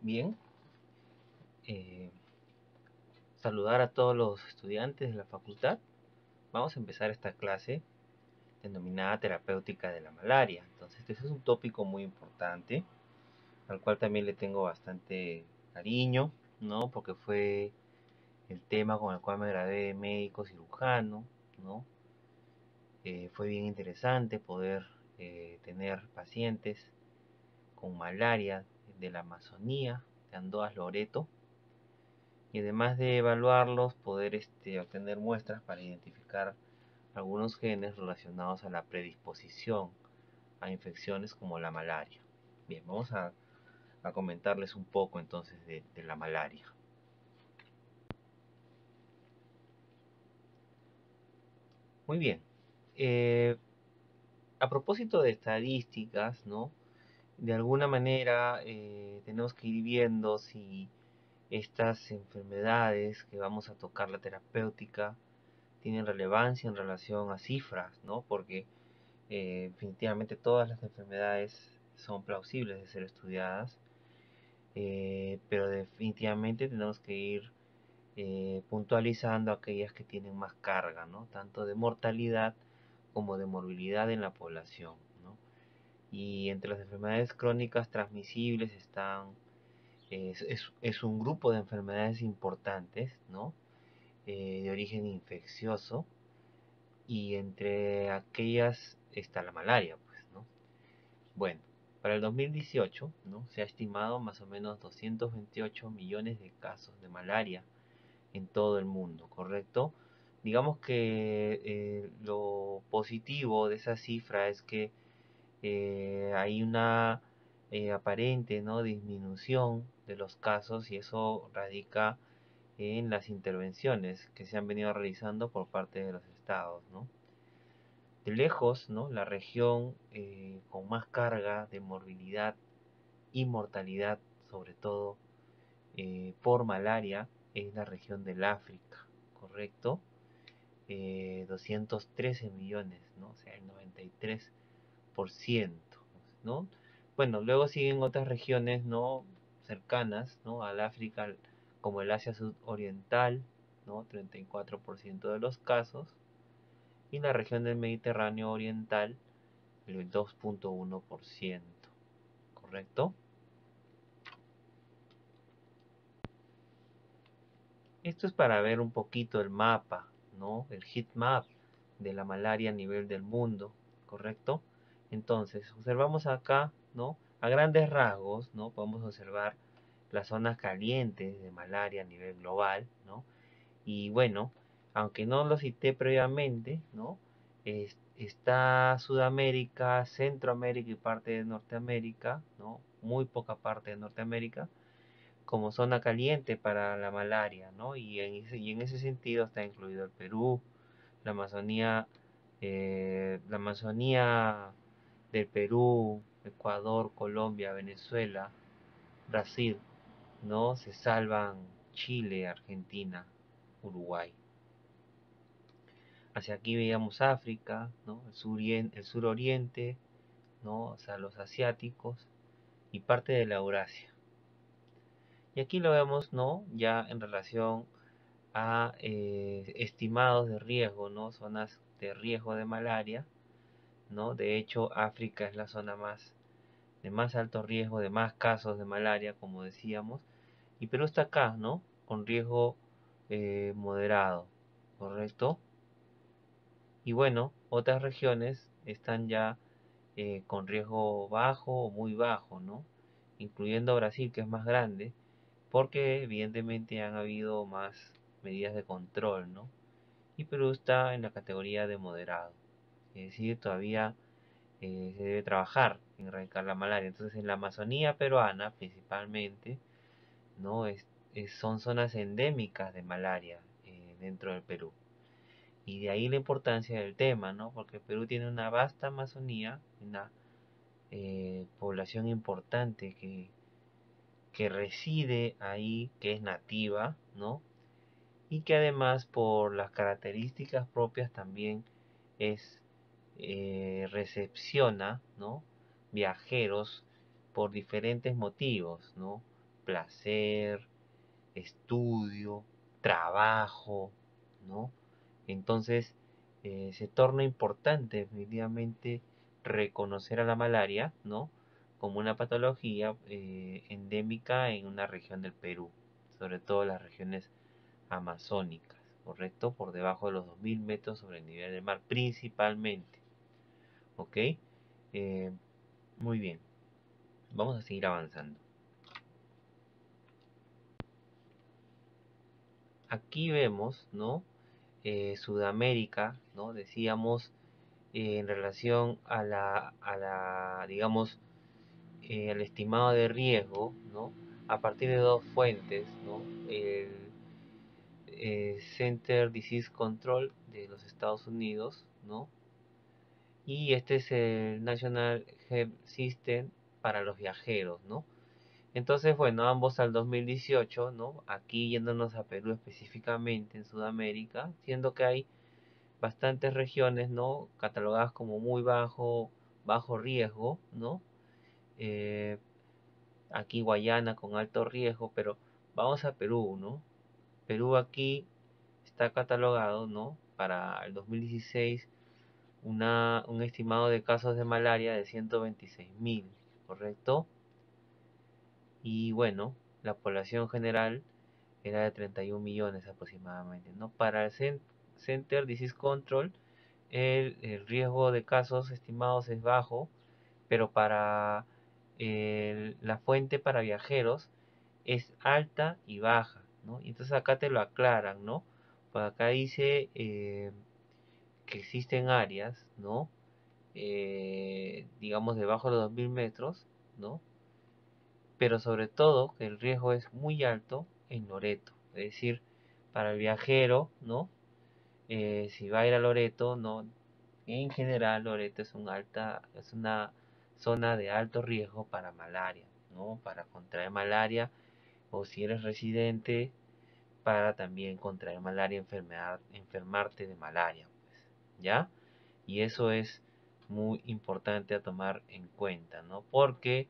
Bien, eh, saludar a todos los estudiantes de la facultad. Vamos a empezar esta clase denominada terapéutica de la malaria. Entonces, este es un tópico muy importante, al cual también le tengo bastante cariño, ¿no? Porque fue el tema con el cual me gradué de médico cirujano, ¿no? Fue bien interesante poder tener pacientes con malaria de la Amazonía, de Andoas Loreto, y además de evaluarlos, poder obtener muestras para identificar algunos genes relacionados a la predisposición a infecciones como la malaria. Bien, vamos a comentarles un poco entonces de la malaria. Muy bien, eh, a propósito de estadísticas, ¿no? De alguna manera tenemos que ir viendo si estas enfermedades que vamos a tocar la terapéutica tienen relevancia en relación a cifras, ¿no? Porque definitivamente todas las enfermedades son plausibles de ser estudiadas, pero definitivamente tenemos que ir puntualizando aquellas que tienen más carga, ¿no? Tanto de mortalidad como de morbilidad en la población, ¿no? Y entre las enfermedades crónicas transmisibles están, es un grupo de enfermedades importantes, ¿no? De origen infeccioso, y entre aquellas está la malaria, pues, ¿no? Bueno, para el 2018, ¿no? Se ha estimado más o menos 228 millones de casos de malaria en todo el mundo, ¿correcto? Digamos que lo positivo de esa cifra es que hay una aparente, ¿no? Disminución de los casos, y eso radica en las intervenciones que se han venido realizando por parte de los estados, ¿no? De lejos, ¿no? La región con más carga de morbilidad y mortalidad, sobre todo por malaria, es la región del África, ¿correcto? 213 millones, ¿no? O sea, el 93%, ¿no? Bueno, luego siguen otras regiones, ¿no? Cercanas, ¿no? Al África, como el Asia Sudoriental, ¿no? 34% de los casos, y la región del Mediterráneo Oriental, el 2.1%, ¿correcto? Esto es para ver un poquito el mapa, ¿no? El heat map de la malaria a nivel del mundo, ¿correcto? Entonces, observamos acá, ¿no? A grandes rasgos, ¿no? Podemos observar las zonas calientes de malaria a nivel global, ¿no? Y bueno, aunque no lo cité previamente, ¿no? Está Sudamérica, Centroamérica y parte de Norteamérica, ¿no? Muy poca parte de Norteamérica como zona caliente para la malaria, ¿no? Y en ese sentido está incluido el Perú, la Amazonía, la Amazonía del Perú, Ecuador, Colombia, Venezuela, Brasil, ¿no? Se salvan Chile, Argentina, Uruguay. Hacia aquí veíamos África, ¿no? El suroriente, ¿no? O sea, los asiáticos y parte de la Eurasia. Y aquí lo vemos, ¿no? Ya en relación a estimados de riesgo, ¿no? Zonas de riesgo de malaria, ¿no? De hecho, África es la zona de más alto riesgo, de más casos de malaria, como decíamos. Y Perú está acá, ¿no? Con riesgo moderado, ¿correcto? Y bueno, otras regiones están ya con riesgo bajo o muy bajo, ¿no? Incluyendo Brasil, que es más grande, porque evidentemente han habido más medidas de control, ¿no? Y Perú está en la categoría de moderado, es decir, todavía se debe trabajar en erradicar la malaria. Entonces, en la Amazonía peruana, principalmente, ¿no? Son zonas endémicas de malaria dentro del Perú. Y de ahí la importancia del tema, ¿no? Porque Perú tiene una vasta Amazonía, una población importante que reside ahí, que es nativa, ¿no? Y que además por las características propias también es recepciona, ¿no? Viajeros por diferentes motivos, ¿no? placer, estudio, trabajo, ¿no? Entonces, se torna importante definitivamente reconocer a la malaria, ¿no? Como una patología endémica en una región del Perú, sobre todo las regiones amazónicas, ¿correcto? Por debajo de los 2000 metros sobre el nivel del mar, principalmente, ¿ok? Muy bien, vamos a seguir avanzando. Aquí vemos, ¿no? Sudamérica, ¿no? Decíamos en relación digamos, al estimado de riesgo, ¿no? A partir de dos fuentes, ¿no? El Center Disease Control de los Estados Unidos, ¿no? Y este es el National Health System para los viajeros, ¿no? Entonces, bueno, ambos al 2018, ¿no? Aquí yéndonos a Perú específicamente en Sudamérica, siendo que hay bastantes regiones, ¿no? Catalogadas como muy bajo riesgo, ¿no? Eh, Aquí Guayana con alto riesgo, pero vamos a Perú, ¿no? Perú aquí está catalogado, ¿no? Para el 2016 un estimado de casos de malaria de 126.000, ¿correcto? Y bueno, la población general era de 31 millones aproximadamente, ¿no? Para el Center Disease Control, el riesgo de casos estimados es bajo, pero para la fuente para viajeros es alta y baja, ¿no? Y entonces acá te lo aclaran, ¿no? Pues acá dice que existen áreas, ¿no? Digamos debajo de los 2000 metros, ¿no? Pero sobre todo que el riesgo es muy alto en Loreto, es decir, para el viajero, ¿no? Si va a ir a Loreto, ¿no? En general, Loreto es una zona de alto riesgo para malaria, ¿no? Para contraer malaria, o si eres residente, para también contraer malaria, enfermarte de malaria, pues, ¿ya? Y eso es muy importante a tomar en cuenta, ¿no? Porque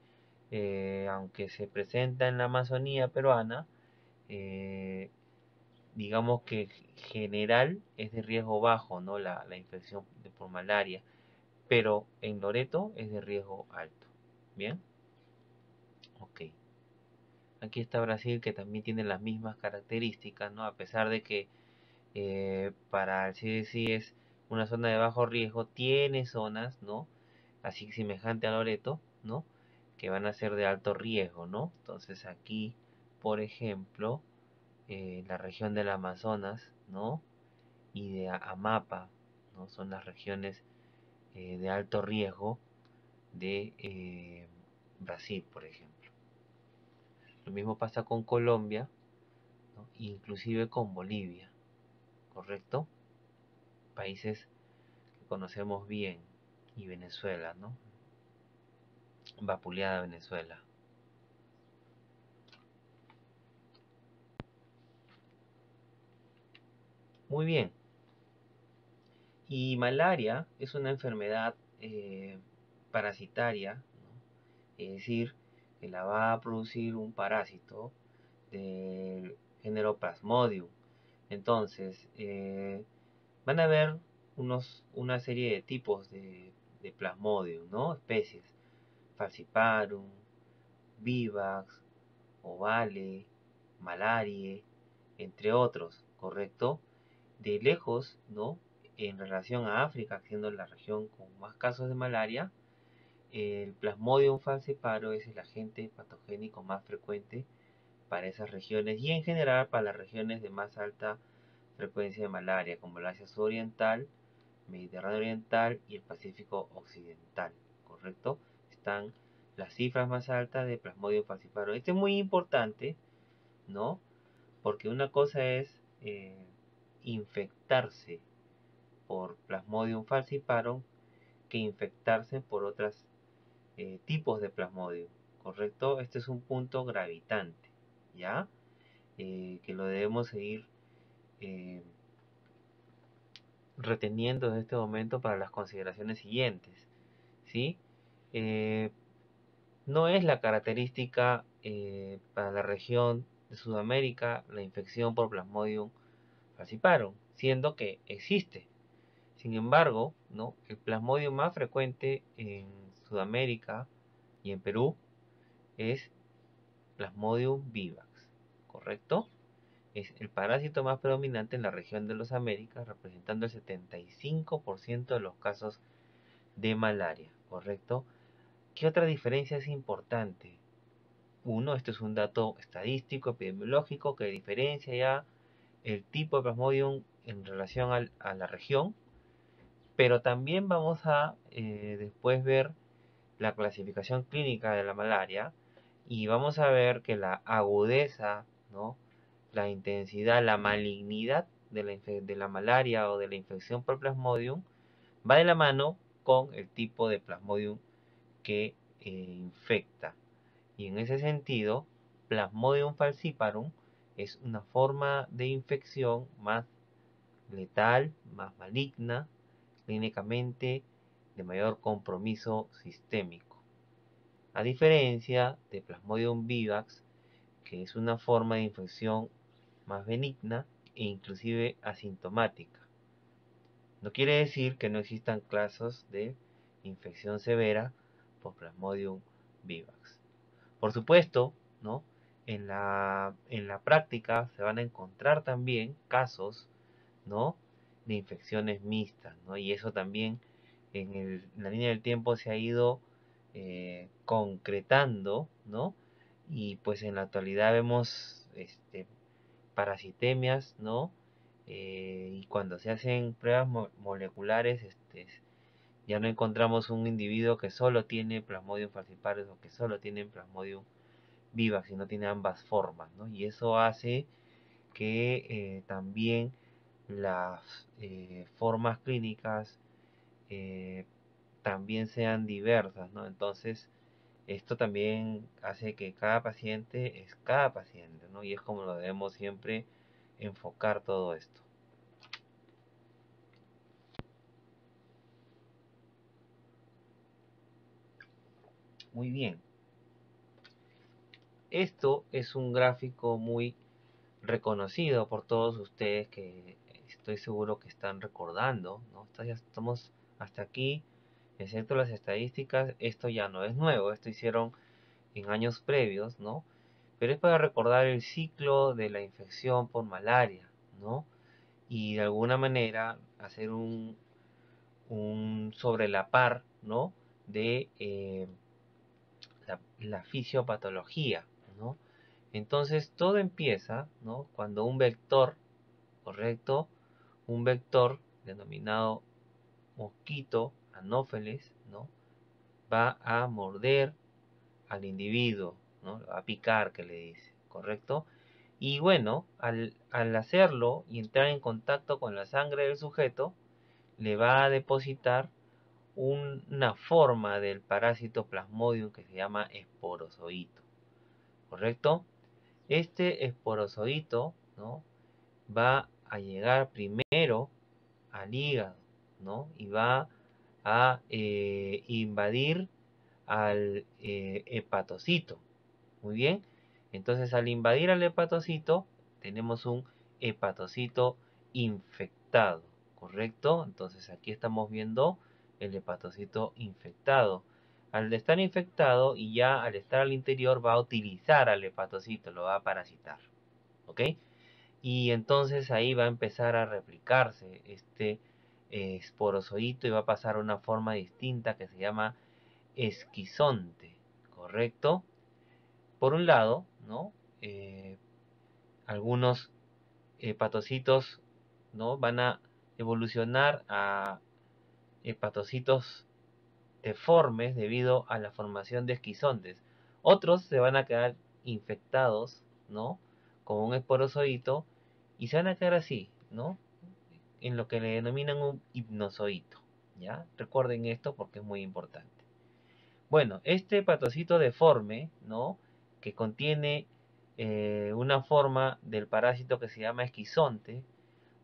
aunque se presenta en la Amazonía peruana, eh, digamos que general es de riesgo bajo, ¿no? La infección por malaria, pero en Loreto es de riesgo alto. ¿Bien? Ok. Aquí está Brasil, que también tiene las mismas características, ¿no? A pesar de que para el CDC es una zona de bajo riesgo, tiene zonas, ¿no? Así semejante a Loreto, ¿no? Que van a ser de alto riesgo, ¿no? Entonces aquí, por ejemplo, la región del Amazonas, ¿no? Y de Amapa, ¿no? Son las regiones de alto riesgo de Brasil, por ejemplo. Lo mismo pasa con Colombia, ¿no? Inclusive con Bolivia, ¿correcto? Países que conocemos bien, y Venezuela, ¿no? Vapuleada Venezuela. Muy bien. Y malaria es una enfermedad parasitaria, ¿no? Es decir, que la va a producir un parásito del género Plasmodium. Entonces, van a haber una serie de tipos de Plasmodium, ¿no? Especies. Falciparum, Vivax, Ovale, Malaria, entre otros, ¿correcto? De lejos, ¿no? En relación a África, siendo la región con más casos de malaria, el Plasmodium falciparum es el agente patogénico más frecuente para esas regiones y en general para las regiones de más alta frecuencia de malaria, como el Asia Oriental, Mediterráneo Oriental y el Pacífico Occidental, ¿correcto? Están las cifras más altas de Plasmodium falciparum. Esto es muy importante, ¿no? Porque una cosa es infectarse por Plasmodium falciparum que infectarse por otros tipos de Plasmodium, ¿correcto? Este es un punto gravitante, ¿ya? Que lo debemos seguir eh, reteniendo desde este momento para las consideraciones siguientes, ¿sí? Eh, no es la característica para la región de Sudamérica la infección por Plasmodium falciparum, siendo que existe. Sin embargo, ¿no? El Plasmodium más frecuente en Sudamérica y en Perú es Plasmodium vivax, ¿correcto? Es el parásito más predominante en la región de las Américas, representando el 75% de los casos de malaria, ¿correcto? ¿Qué otra diferencia es importante? Uno, esto es un dato estadístico, epidemiológico, que diferencia ya el tipo de Plasmodium en relación a la región, pero también vamos a después ver la clasificación clínica de la malaria y vamos a ver que la agudeza, ¿no? La intensidad, la malignidad de la malaria o de la infección por Plasmodium va de la mano con el tipo de Plasmodium que infecta. Y en ese sentido, Plasmodium falciparum es una forma de infección más letal, más maligna, clínicamente de mayor compromiso sistémico. A diferencia de Plasmodium vivax, que es una forma de infección más benigna e inclusive asintomática. No quiere decir que no existan casos de infección severa por Plasmodium vivax. Por supuesto, ¿no? En la práctica se van a encontrar también casos, ¿no? De infecciones mixtas, ¿no? Y eso también en la línea del tiempo se ha ido concretando, ¿no? Y pues en la actualidad vemos parasitemias, ¿no? Y cuando se hacen pruebas moleculares, ya no encontramos un individuo que solo tiene Plasmodium falciparum o que solo tiene Plasmodium vivax, sino tiene ambas formas, ¿no? Y eso hace que también las formas clínicas también sean diversas, ¿no? Entonces, esto también hace que cada paciente es cada paciente, ¿no? Y es como lo debemos siempre enfocar todo esto. Muy bien. Esto es un gráfico muy reconocido por todos ustedes que estoy seguro que están recordando, ¿no? Ya estamos hasta aquí, excepto las estadísticas, esto ya no es nuevo, esto hicieron en años previos, ¿no? Pero es para recordar el ciclo de la infección por malaria, ¿no? Y de alguna manera hacer un sobre la par, ¿no? De la fisiopatología, ¿no? Entonces todo empieza, ¿no? Cuando un vector, correcto, un vector denominado mosquito anófeles, ¿no? Va a morder al individuo, ¿no? Va a picar, que le dice, correcto. Y bueno, al hacerlo y entrar en contacto con la sangre del sujeto, le va a depositar una forma del parásito Plasmodium que se llama esporozoito, ¿correcto? Este esporozoito, ¿no? Va a llegar primero al hígado, ¿no? Y va a invadir al hepatocito. Muy bien. Entonces, al invadir al hepatocito, tenemos un hepatocito infectado, ¿correcto? Entonces, aquí estamos viendo el hepatocito infectado. Al estar infectado y ya al estar al interior va a utilizar al hepatocito, lo va a parasitar, ¿ok? Y entonces ahí va a empezar a replicarse este esporozoito y va a pasar a una forma distinta que se llama esquizonte, ¿correcto? Por un lado, ¿no? Algunos hepatocitos, ¿no? Van a evolucionar a hepatocitos deformes debido a la formación de esquizontes. Otros se van a quedar infectados, ¿no? Con un esporozoito y se van a quedar así, ¿no? En lo que le denominan un hipnozoito, ¿ya? Recuerden esto porque es muy importante. Bueno, este hepatocito deforme, ¿no? Que contiene una forma del parásito que se llama esquizonte,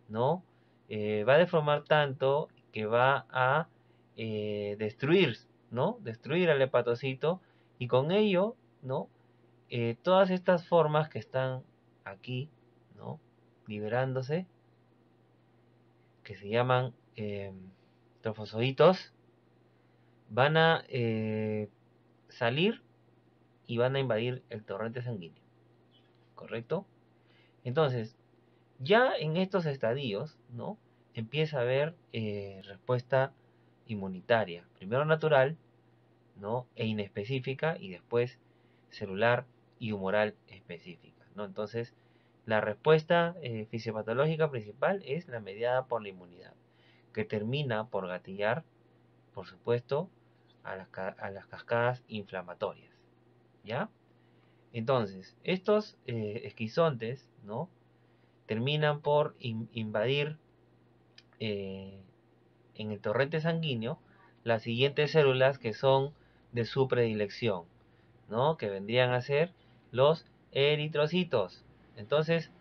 ¿no? Va a deformar tanto que va a destruir, ¿no? Destruir al hepatocito Y con ello, ¿no? Todas estas formas que están aquí, ¿no? Liberándose, que se llaman trofozoitos, van a salir y van a invadir el torrente sanguíneo, ¿correcto? Entonces, ya en estos estadios, ¿no? Empieza a haber respuesta inmunitaria, primero natural, ¿no? E inespecífica, y después celular y humoral específica, ¿no? Entonces, la respuesta fisiopatológica principal es la mediada por la inmunidad, que termina por gatillar, por supuesto, a las cascadas inflamatorias, ¿ya? Entonces, estos esquizontes, ¿no? Terminan por invadir eh, en el torrente sanguíneo las siguientes células que son de su predilección, ¿no? Que vendrían a ser los eritrocitos. Entonces,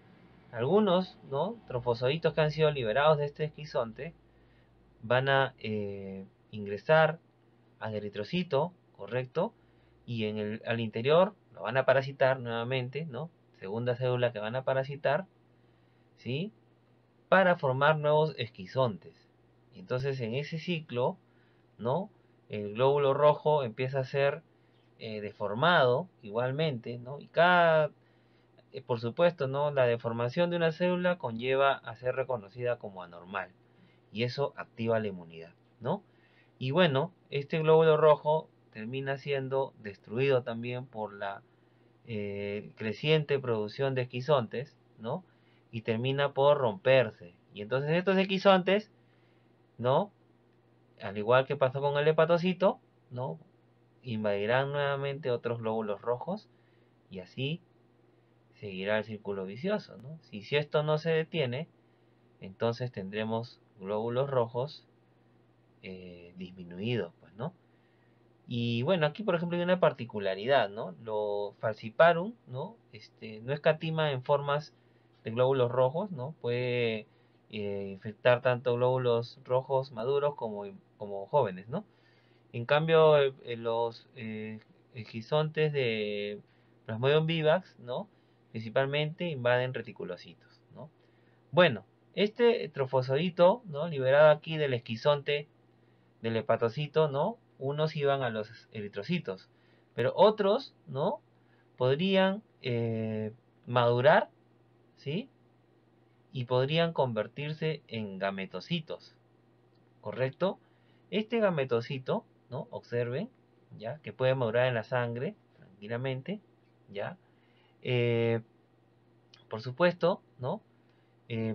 algunos, ¿no? Trofozoitos que han sido liberados de este esquizonte van a ingresar al eritrocito, ¿correcto? Y al interior lo van a parasitar nuevamente, ¿no? Segunda célula que van a parasitar, ¿sí? Para formar nuevos esquizontes. Y entonces en ese ciclo, ¿no? El glóbulo rojo empieza a ser deformado igualmente, ¿no? Y por supuesto, ¿no? La deformación de una célula conlleva a ser reconocida como anormal. Y eso activa la inmunidad, ¿no? Y bueno, este glóbulo rojo termina siendo destruido también por la creciente producción de esquizontes, ¿no? Y termina por romperse. Y entonces estos esquizontes, ¿no? Al igual que pasó con el hepatocito, ¿no? Invadirán nuevamente otros glóbulos rojos y así seguirá el círculo vicioso, ¿no? Si esto no se detiene, entonces tendremos glóbulos rojos disminuidos, pues, ¿no? Y bueno, aquí por ejemplo hay una particularidad, ¿no? Lo falciparum, ¿no? No escatima en formas de glóbulos rojos, ¿no? Puede infectar tanto glóbulos rojos maduros como jóvenes, ¿no? En cambio, los esquizontes de Plasmodium vivax, ¿no? Principalmente invaden reticulocitos, ¿no? Bueno, este trofozoito, ¿no? Liberado aquí del esquizonte del hepatocito, ¿no? Unos iban a los eritrocitos, pero otros, ¿no? Podrían madurar, ¿sí? Y podrían convertirse en gametocitos, ¿correcto? Este gametocito, ¿no? Observen, ¿ya? Que puede madurar en la sangre tranquilamente, ¿ya? Eh, por supuesto, ¿no?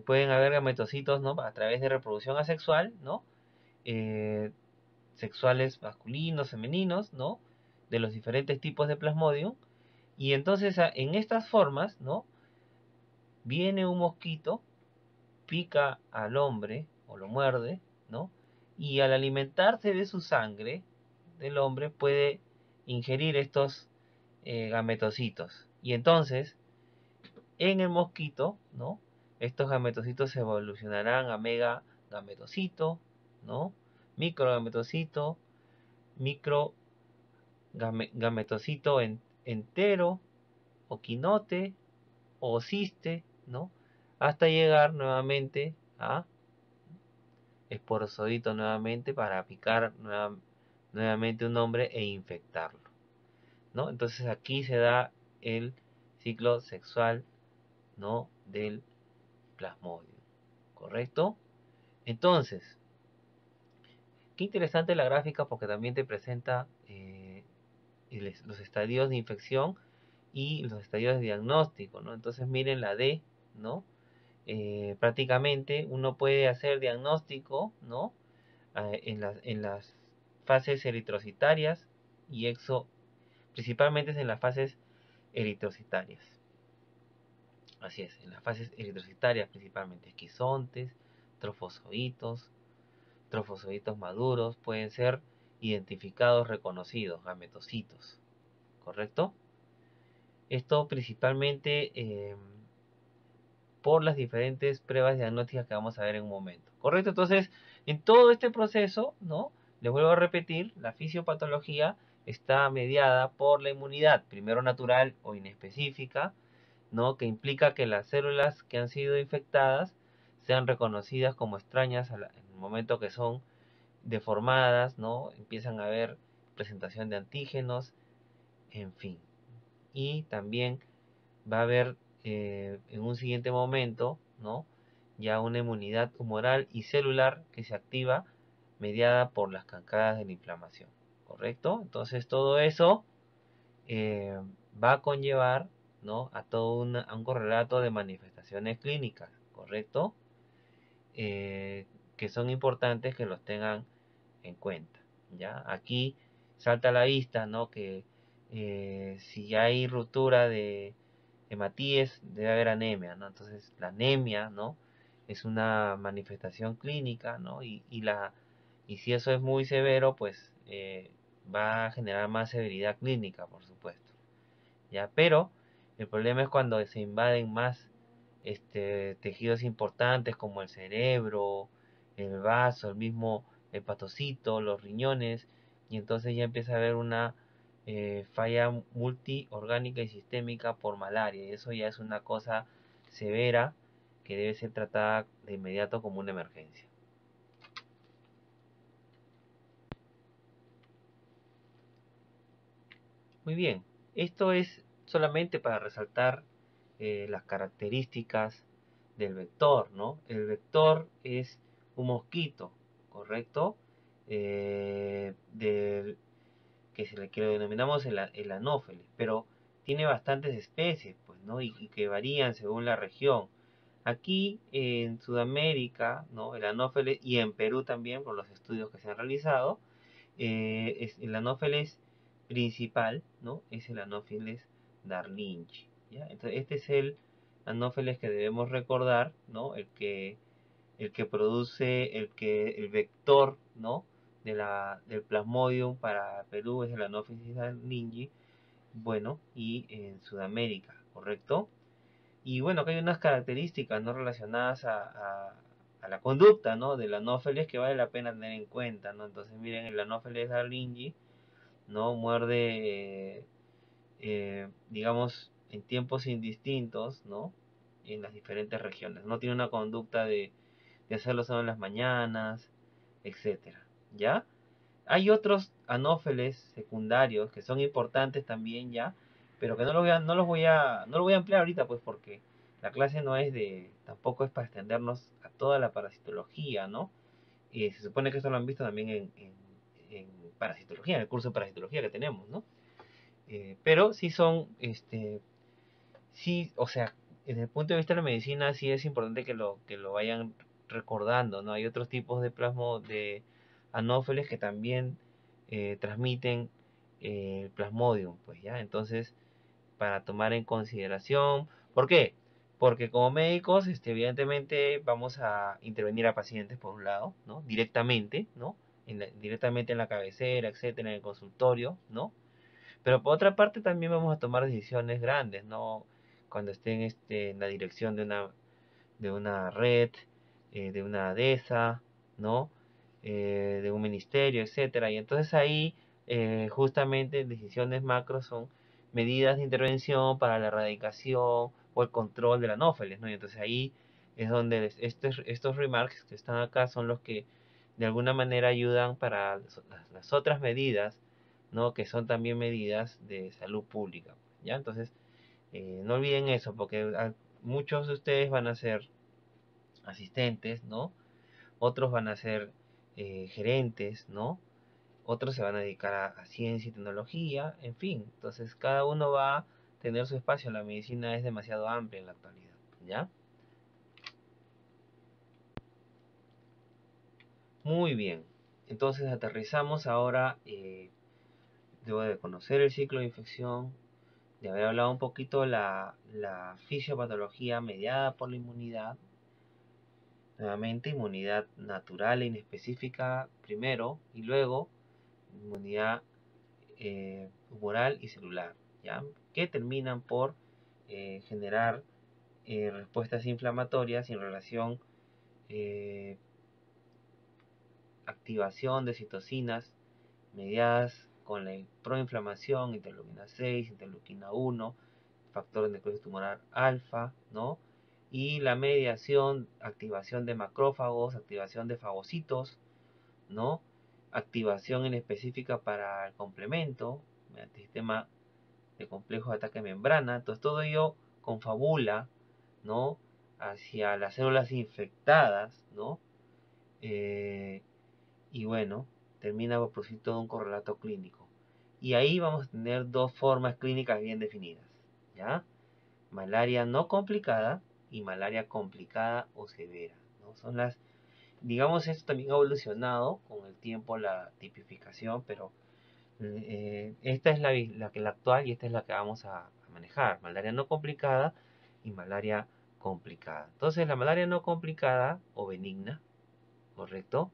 Pueden haber gametocitos, ¿no? A través de reproducción asexual, ¿no? Eh, Sexuales masculinos, femeninos, ¿no? De los diferentes tipos de Plasmodium. Y entonces en estas formas, ¿no? Viene un mosquito, pica al hombre o lo muerde, ¿no? Y al alimentarse de su sangre del hombre puede ingerir estos gametocitos. Y entonces, en el mosquito, ¿no? Estos gametocitos se evolucionarán a mega gametocito, ¿no? Micro gametocito, micro gametocito entero, o quinote, o ciste, ¿no? Hasta llegar nuevamente a esporozoito nuevamente para picar nuevamente un hombre e infectarlo, ¿no? Entonces aquí se da el ciclo sexual, ¿no? Del plasmodio, ¿correcto? Entonces, qué interesante la gráfica porque también te presenta los estadios de infección y los estadios de diagnóstico, ¿no? Entonces miren la D, ¿no? Prácticamente uno puede hacer diagnóstico, ¿no? En las fases eritrocitarias y principalmente en las fases eritrocitarias. Así es, en las fases eritrocitarias principalmente esquizontes, trofozoitos, trofozoitos maduros pueden ser identificados, reconocidos, gametocitos, ¿correcto? Esto principalmente por las diferentes pruebas diagnósticas que vamos a ver en un momento. ¿Correcto? Entonces, en todo este proceso, ¿no? Les vuelvo a repetir, la fisiopatología está mediada por la inmunidad, primero natural o inespecífica, ¿no? Que implica que las células que han sido infectadas sean reconocidas como extrañas en el momento que son deformadas, ¿no? Empiezan a haber presentación de antígenos, en fin. Y también va a haber en un siguiente momento, ¿no? Ya una inmunidad humoral y celular que se activa mediada por las cascadas de la inflamación, ¿correcto? Entonces todo eso eh, va a conllevar, ¿no? A un correlato de manifestaciones clínicas, ¿correcto? Que son importantes que los tengan en cuenta, ¿ya? Aquí salta a la vista, ¿no? Que si hay ruptura de hematíes, debe haber anemia, ¿no? Entonces, la anemia, ¿no? Es una manifestación clínica, ¿no? Y si eso es muy severo, pues va a generar más severidad clínica, por supuesto, ¿ya? Pero el problema es cuando se invaden más tejidos importantes como el cerebro, el vaso, el mismo hepatocito, los riñones, y entonces ya empieza a haber una falla multiorgánica y sistémica por malaria, y eso ya es una cosa severa que debe ser tratada de inmediato como una emergencia. Muy bien, esto es solamente para resaltar las características del vector, ¿no? El vector es un mosquito, ¿correcto? Que lo denominamos el anófeles, pero tiene bastantes especies, pues, ¿no? Y que varían según la región. Aquí en Sudamérica, ¿no? El anófeles, y en Perú también, por los estudios que se han realizado, el anófeles principal, ¿no? Es el anófeles darlinchi, ¿ya? Entonces, este es el anófeles que debemos recordar, ¿no? El que produce, el vector, ¿no? Del Plasmodium para Perú es el anófeles darlinchi, bueno, y en Sudamérica, ¿correcto? Y bueno, que hay unas características no relacionadas a la conducta, ¿no? Del anófeles que vale la pena tener en cuenta, ¿no? Entonces, miren, el anófeles darlingi, ¿no? Muerde, digamos, en tiempos indistintos, ¿no? En las diferentes regiones. No tiene una conducta de hacerlo solo en las mañanas, etcétera, ¿ya? Hay otros anófeles secundarios que son importantes también ya, pero que no lo voy a ampliar ahorita, pues porque la clase no es tampoco es para extendernos a toda la parasitología, ¿no? Y se supone que esto lo han visto también en parasitología, en el curso de parasitología que tenemos, ¿no? Pero sí sí, o sea, desde el punto de vista de la medicina sí es importante que lo vayan recordando, ¿no? Hay otros tipos de de anófeles que también transmiten el plasmodium, pues ya, entonces para tomar en consideración, ¿por qué? Porque como médicos, evidentemente vamos a intervenir a pacientes por un lado, ¿no? Directamente, ¿no? Directamente en la cabecera, etcétera, en el consultorio, ¿no? Pero por otra parte también vamos a tomar decisiones grandes, ¿no? Cuando estén en la dirección de una red, de una DESA, ¿no? De un ministerio, etcétera. Y entonces ahí justamente decisiones macro son medidas de intervención para la erradicación o el control de la anófeles, ¿no? Y entonces ahí es donde estos remarks que están acá son los que de alguna manera ayudan para las otras medidas, ¿no? Que son también medidas de salud pública, ¿ya? Entonces, no olviden eso, porque muchos de ustedes van a ser asistentes, ¿no? Otros van a ser gerentes, ¿no? Otros se van a dedicar a ciencia y tecnología, en fin. Entonces, cada uno va a tener su espacio. La medicina es demasiado amplia en la actualidad, ¿ya? Muy bien. Entonces, aterrizamos ahora, luego de conocer el ciclo de infección, de haber hablado un poquito la fisiopatología mediada por la inmunidad. Nuevamente, inmunidad natural e inespecífica primero y luego inmunidad humoral y celular, ¿ya? Que terminan por generar respuestas inflamatorias en relación activación de citocinas mediadas con la proinflamación, interleuquina 6, interleuquina 1, factor de necrosis tumoral alfa, ¿no? Y la mediación, activación de macrófagos, activación de fagocitos, ¿no? Activación en específica para el complemento, mediante sistema de complejo de ataque de membrana. Entonces todo ello confabula, ¿no? Hacia las células infectadas, ¿no? Y bueno, termina por producir todo un correlato clínico. Y ahí vamos a tener dos formas clínicas bien definidas, ¿ya? Malaria no complicada y malaria complicada o severa, ¿no? Son las, digamos, esto también ha evolucionado con el tiempo la tipificación, pero esta es la actual y esta es la que vamos a manejar, malaria no complicada y malaria complicada. Entonces la malaria no complicada o benigna, ¿correcto?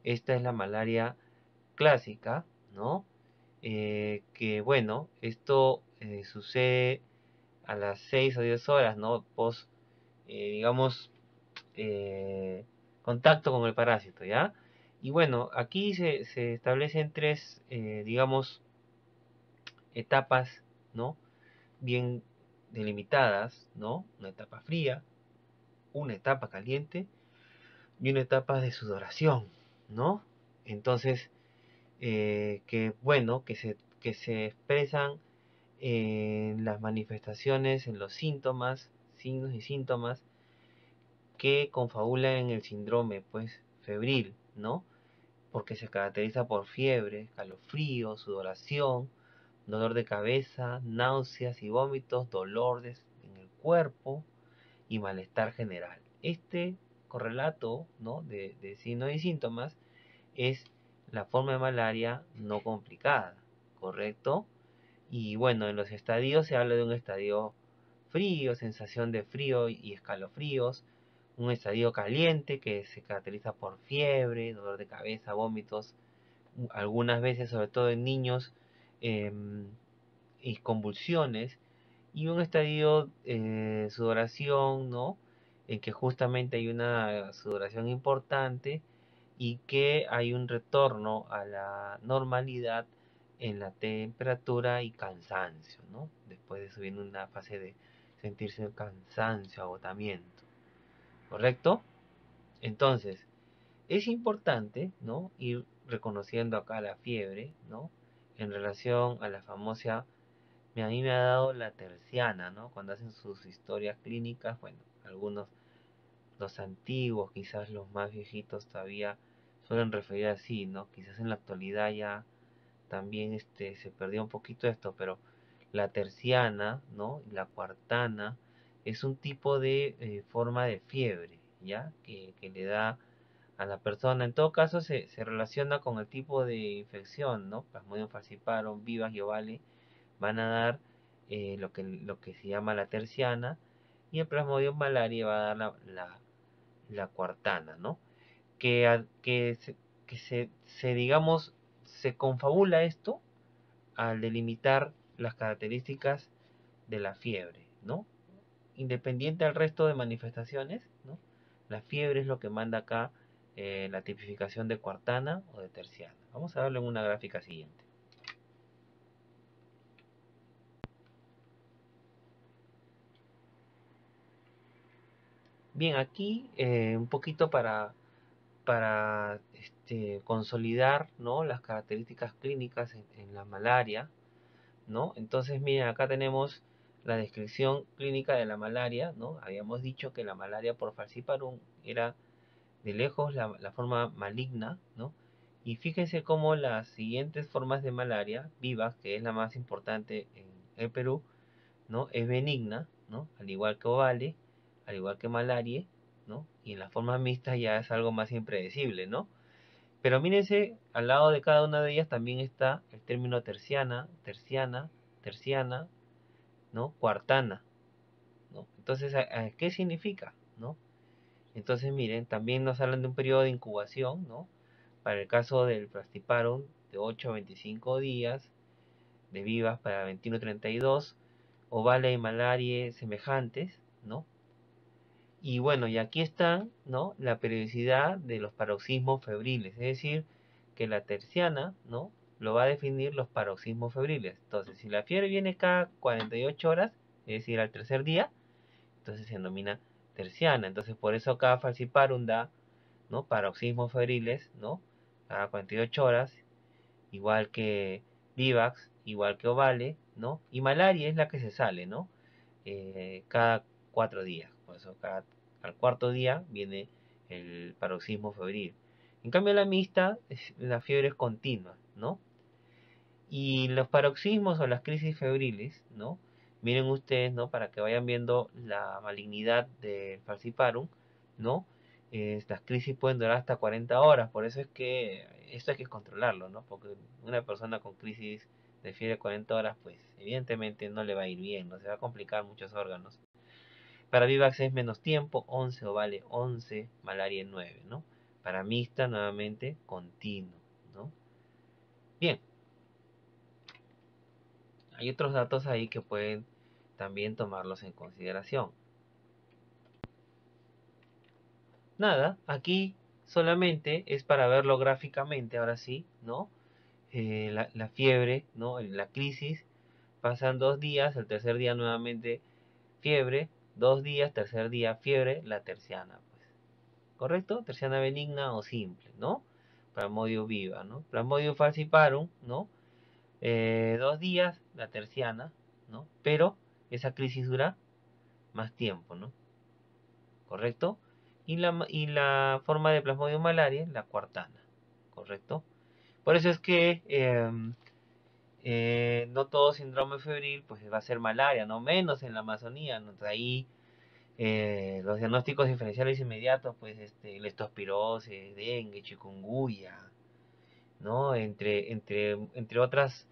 Esta es la malaria clásica, ¿no? Que bueno, esto sucede a las 6 o 10 horas, ¿no? Post, digamos, eh, contacto con el parásito, ¿ya? Y bueno, aquí se establecen tres, digamos, etapas, ¿no? Bien delimitadas, ¿no? Una etapa fría, una etapa caliente y una etapa de sudoración, ¿no? Entonces, que bueno, que se expresan en las manifestaciones, en los síntomas, signos y síntomas que confabulan en el síndrome, pues, febril, ¿no? Porque se caracteriza por fiebre, calofrío, sudoración, dolor de cabeza, náuseas y vómitos, en el cuerpo y malestar general. Este correlato, ¿no? de signos y síntomas es la forma de malaria no complicada, ¿correcto? Y bueno, en los estadios se habla de un estadio frío, sensación de frío y escalofríos, un estadio caliente que se caracteriza por fiebre, dolor de cabeza, vómitos, algunas veces, sobre todo en niños, eh, y convulsiones, y un estadio sudoración, ¿no? En que justamente hay una sudoración importante y que hay un retorno a la normalidad en la temperatura y cansancio, ¿no? Después de subir una fase de sentirse cansancio, agotamiento, ¿correcto? Entonces, es importante, ¿no? Ir reconociendo acá la fiebre, ¿no? En relación a la famosa, a mí me ha dado la terciana, ¿no? Cuando hacen sus historias clínicas, bueno, algunos, los antiguos, quizás los más viejitos todavía suelen referir así, ¿no? Quizás en la actualidad ya también se perdió un poquito esto, pero la terciana, ¿no? Y la cuartana es un tipo de forma de fiebre, ¿ya? Que le da a la persona. En todo caso se relaciona con el tipo de infección, ¿no? Plasmodium falciparum, vivas y ovale van a dar lo que se llama la terciana, y el Plasmodium malaria va a dar la cuartana, ¿no? Que digamos, se confabula esto al delimitar las características de la fiebre, ¿no? Independiente al resto de manifestaciones, ¿no? La fiebre es lo que manda acá la tipificación de cuartana o de terciana. Vamos a verlo en una gráfica siguiente. Bien, aquí un poquito para consolidar, ¿no? Las características clínicas en la malaria, ¿no? Entonces, miren, acá tenemos la descripción clínica de la malaria, ¿no? Habíamos dicho que la malaria por falciparum era de lejos la forma maligna, ¿no? Y fíjense cómo las siguientes formas de malaria vivas, que es la más importante en el Perú, ¿no? Es benigna, ¿no? Al igual que ovale, al igual que malaria, ¿no? Y en las formas mixtas ya es algo más impredecible, ¿no? Pero mírense, al lado de cada una de ellas también está el término terciana, terciana, terciana, ¿no? Cuartana, ¿no? Entonces, ¿qué significa, no? Entonces, miren, también nos hablan de un periodo de incubación, ¿no? Para el caso del Plastiparum, de 8 a 25 días, de vivas para 21 a 32, ovale y malaria semejantes, ¿no? Y bueno, y aquí está, ¿no? La periodicidad de los paroxismos febriles, es decir, que la terciana, ¿no? lo va a definir los paroxismos febriles. Entonces, si la fiebre viene cada 48 horas, es decir, al tercer día, entonces se denomina terciana. Entonces, por eso cada falciparum da, ¿no?, paroxismos febriles, ¿no?, cada 48 horas, igual que Vivax, igual que Ovale, ¿no? Y malaria es la que se sale, ¿no? Cada 4 días. Por eso al cuarto día viene el paroxismo febril. En cambio la mixta, la fiebre es continua, ¿no? Y los paroxismos o las crisis febriles, ¿no? Miren ustedes, ¿no? Para que vayan viendo la malignidad del falciparum, ¿no? Las crisis pueden durar hasta 40 horas, por eso es que esto hay que controlarlo, ¿no? Porque una persona con crisis de fiebre 40 horas, pues evidentemente no le va a ir bien, ¿no? Se va a complicar muchos órganos. Para Vivax es menos tiempo, 11 o vale 11, malaria 9, ¿no? Para mixta, nuevamente, continuo, ¿no? Bien, hay otros datos ahí que pueden también tomarlos en consideración. Nada, aquí solamente es para verlo gráficamente, ahora sí, ¿no? La fiebre, ¿no? La crisis, pasan 2 días, el tercer día nuevamente fiebre, 2 días, tercer día fiebre, la terciana, pues. ¿Correcto? Terciana benigna o simple, ¿no? Plasmodium viva, ¿no? Plasmodium falciparum, ¿no? 2 días, la terciana, ¿no? Pero esa crisis dura más tiempo, ¿no? ¿Correcto? Y la forma de Plasmodium malaria, la cuartana, ¿correcto? Por eso es que no todo síndrome febril pues va a ser malaria, no menos en la Amazonía, ¿no? Ahí los diagnósticos diferenciales inmediatos, pues leptospirosis, dengue, chikungunya, ¿no? Entre otras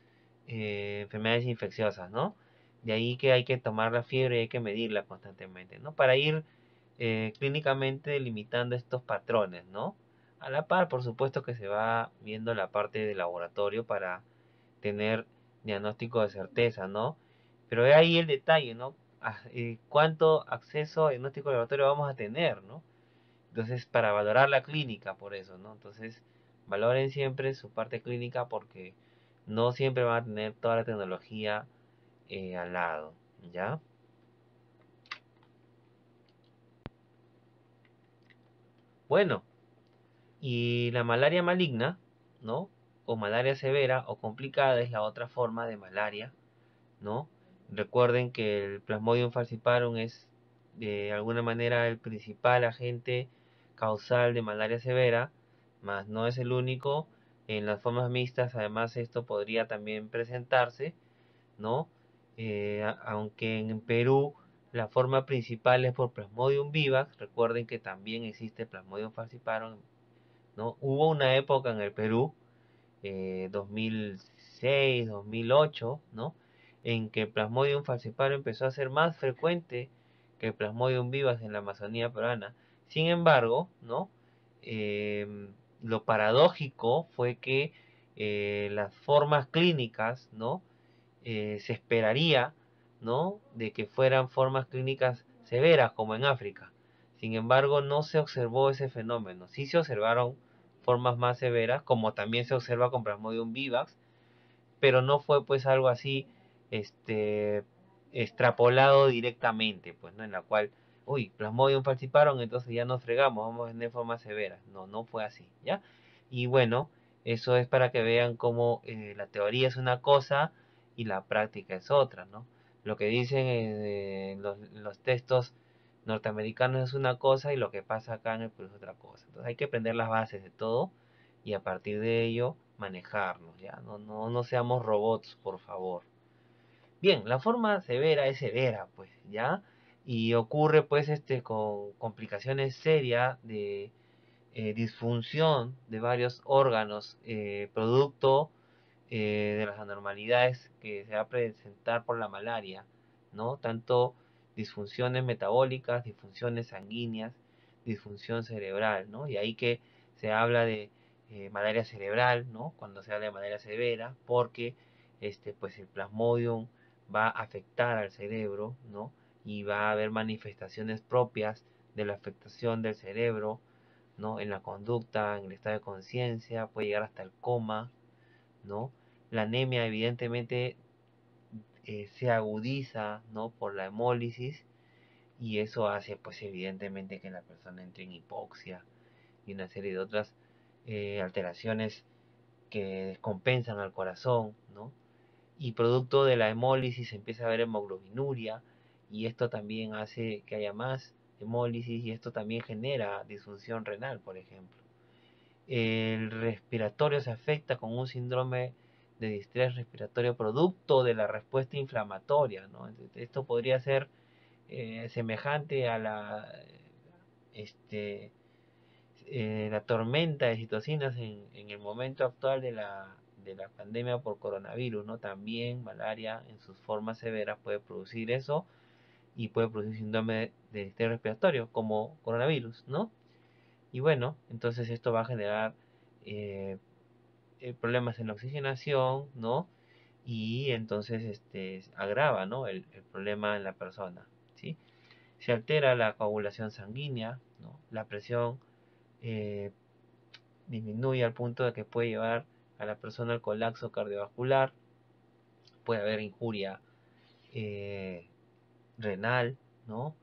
enfermedades infecciosas, ¿no? De ahí que hay que tomar la fiebre y hay que medirla constantemente, ¿no? Para ir clínicamente limitando estos patrones, ¿no? A la par, por supuesto que se va viendo la parte de laboratorio para tener diagnóstico de certeza, ¿no? Pero de ahí el detalle, ¿no? ¿Cuánto acceso a diagnóstico de laboratorio vamos a tener, ¿no? Entonces, para valorar la clínica, por eso, ¿no? Entonces, valoren siempre su parte clínica porque no siempre van a tener toda la tecnología al lado, ¿ya? Bueno, y la malaria maligna, ¿no? O malaria severa o complicada es la otra forma de malaria, ¿no? Recuerden que el Plasmodium falciparum es de alguna manera el principal agente causal de malaria severa, mas no es el único. En las formas mixtas, además, esto podría también presentarse, ¿no? Aunque en Perú la forma principal es por Plasmodium vivax, recuerden que también existe Plasmodium falciparum, ¿no? Hubo una época en el Perú 2006, 2008, ¿no? En que Plasmodium falciparum empezó a ser más frecuente que Plasmodium vivax en la Amazonía peruana. Sin embargo, ¿no? Lo paradójico fue que las formas clínicas, ¿no? Se esperaría, ¿no?, de que fueran formas clínicas severas como en África. Sin embargo, no se observó ese fenómeno. Sí se observaron formas más severas, como también se observa con Plasmodium vivax, pero no fue pues algo así extrapolado directamente, pues, ¿no? En la cual, uy, Plasmodium falciparum, entonces ya nos fregamos, vamos a tener formas severas. No, no fue así, ¿ya? Y bueno, eso es para que vean cómo la teoría es una cosa y la práctica es otra, ¿no? Lo que dicen los textos norteamericanos es una cosa y lo que pasa acá en el Perú es otra cosa. Entonces hay que aprender las bases de todo y a partir de ello manejarnos, ¿ya? No seamos robots, por favor. Bien, la forma severa es severa, pues, ¿ya? Y ocurre, pues, con complicaciones serias de disfunción de varios órganos, producto de las anormalidades que se va a presentar por la malaria, ¿no? Tanto disfunciones metabólicas, disfunciones sanguíneas, disfunción cerebral, ¿no? Y ahí que se habla de malaria cerebral, ¿no? Cuando se habla de malaria severa, porque pues el plasmodium va a afectar al cerebro, ¿no? Y va a haber manifestaciones propias de la afectación del cerebro, ¿no? En la conducta, en el estado de conciencia, puede llegar hasta el coma, ¿no? La anemia evidentemente se agudiza, ¿no? Por la hemólisis, y eso hace pues evidentemente que la persona entre en hipoxia y una serie de otras alteraciones que descompensan al corazón, ¿no? Y producto de la hemólisis se empieza a ver hemoglobinuria, y esto también hace que haya más hemólisis, y esto también genera disfunción renal, por ejemplo. El respiratorio se afecta con un síndrome de distrés respiratorio producto de la respuesta inflamatoria, ¿no? Esto podría ser semejante a este, la tormenta de citocinas en el momento actual de la pandemia por coronavirus, ¿no? También malaria en sus formas severas puede producir eso, y puede producir síndrome de distrés respiratorio como coronavirus, ¿no? Y bueno, entonces esto va a generar eh, problemas en la oxigenación, ¿no? Y entonces agrava, ¿no? El problema en la persona, ¿sí? Se altera la coagulación sanguínea, ¿no? La presión eh, disminuye al punto de que puede llevar a la persona al colapso cardiovascular, puede haber injuria eh, renal, ¿no?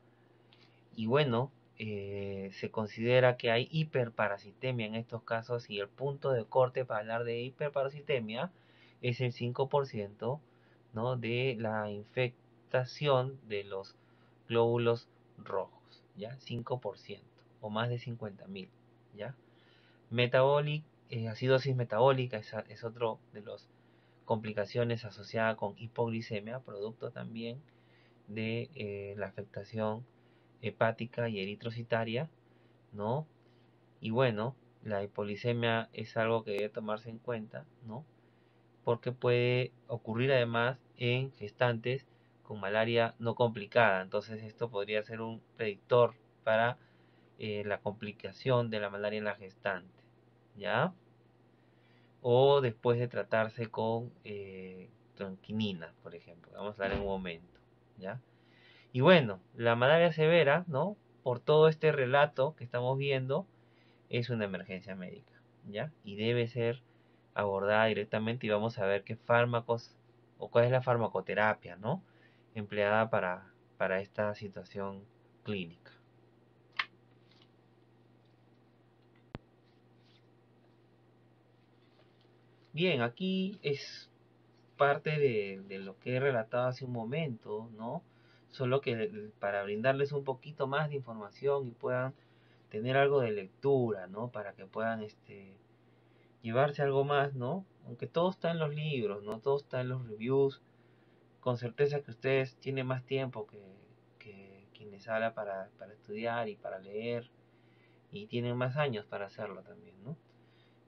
Y bueno, se considera que hay hiperparasitemia en estos casos, y el punto de corte para hablar de hiperparasitemia es el 5%, ¿no? De la infectación de los glóbulos rojos, ¿ya? 5% o más de 50.000, ¿ya? Acidosis metabólica es otro de las complicaciones asociadas con hipoglicemia, producto también de la afectación hepática y eritrocitaria, ¿no? Y bueno, la hipoglicemia es algo que debe tomarse en cuenta, ¿no? Porque puede ocurrir además en gestantes con malaria no complicada. Entonces esto podría ser un predictor para la complicación de la malaria en la gestante, ¿ya? O después de tratarse con tranquinina, por ejemplo. Vamos a hablar en un momento, ¿ya? Y bueno, la malaria severa, ¿no? Por todo este relato que estamos viendo, es una emergencia médica, ¿ya? Y debe ser abordada directamente, y vamos a ver qué fármacos o cuál es la farmacoterapia, ¿no? Empleada para esta situación clínica. Bien, aquí es parte de lo que he relatado hace un momento, ¿no? Solo que para brindarles un poquito más de información y puedan tener algo de lectura, ¿no? Para que puedan llevarse algo más, ¿no? Aunque todo está en los libros, ¿no? Todo está en los reviews. Con certeza que ustedes tienen más tiempo que quienes habla para estudiar y para leer, y tienen más años para hacerlo también, ¿no?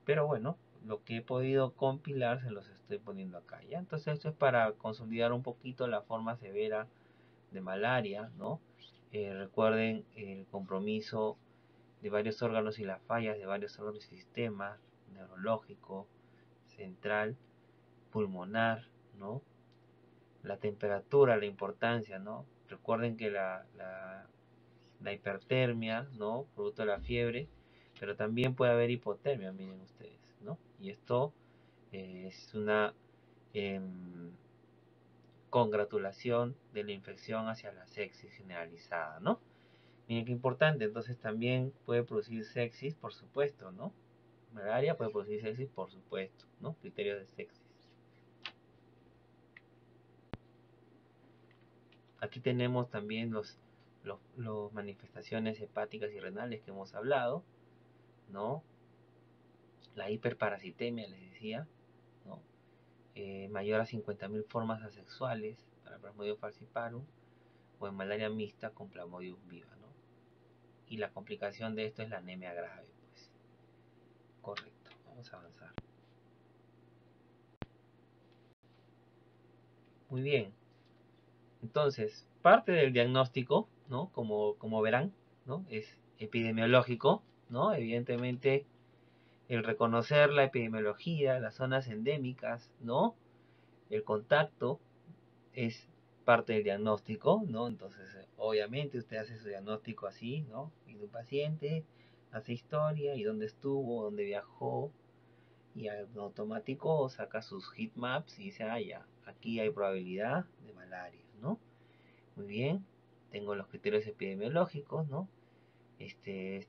Pero bueno, lo que he podido compilar se los estoy poniendo acá, ¿ya? Entonces esto es para consolidar un poquito la forma severa de malaria, ¿no? Recuerden el compromiso de varios órganos y las fallas de varios órganos y sistemas: neurológico, central, pulmonar, ¿no? La temperatura, la importancia, ¿no? Recuerden que la hipertermia, ¿no? Producto de la fiebre, pero también puede haber hipotermia, miren ustedes, ¿no? Y esto es una em, congratulación de la infección hacia la sepsis generalizada, ¿no? Miren qué importante. Entonces también puede producir sepsis, por supuesto, ¿no? Malaria puede producir sepsis, por supuesto, ¿no? Criterios de sepsis. Aquí tenemos también los manifestaciones hepáticas y renales que hemos hablado, ¿no? La hiperparasitemia, les decía, ¿no? Mayor a 50.000 formas asexuales para Plasmodium falciparum, o en malaria mixta con Plasmodium viva, ¿no? Y la complicación de esto es la anemia grave, pues. Correcto, vamos a avanzar. Muy bien, entonces, parte del diagnóstico, ¿no? Como verán, ¿no? Es epidemiológico, ¿no? Evidentemente, el reconocer la epidemiología, las zonas endémicas, ¿no? El contacto es parte del diagnóstico, ¿no? Entonces, obviamente usted hace su diagnóstico así, ¿no? Y un paciente hace historia, y dónde estuvo, dónde viajó, y en automático saca sus heat maps y dice, ah, ya, aquí hay probabilidad de malaria, ¿no? Muy bien, tengo los criterios epidemiológicos, ¿no? Este,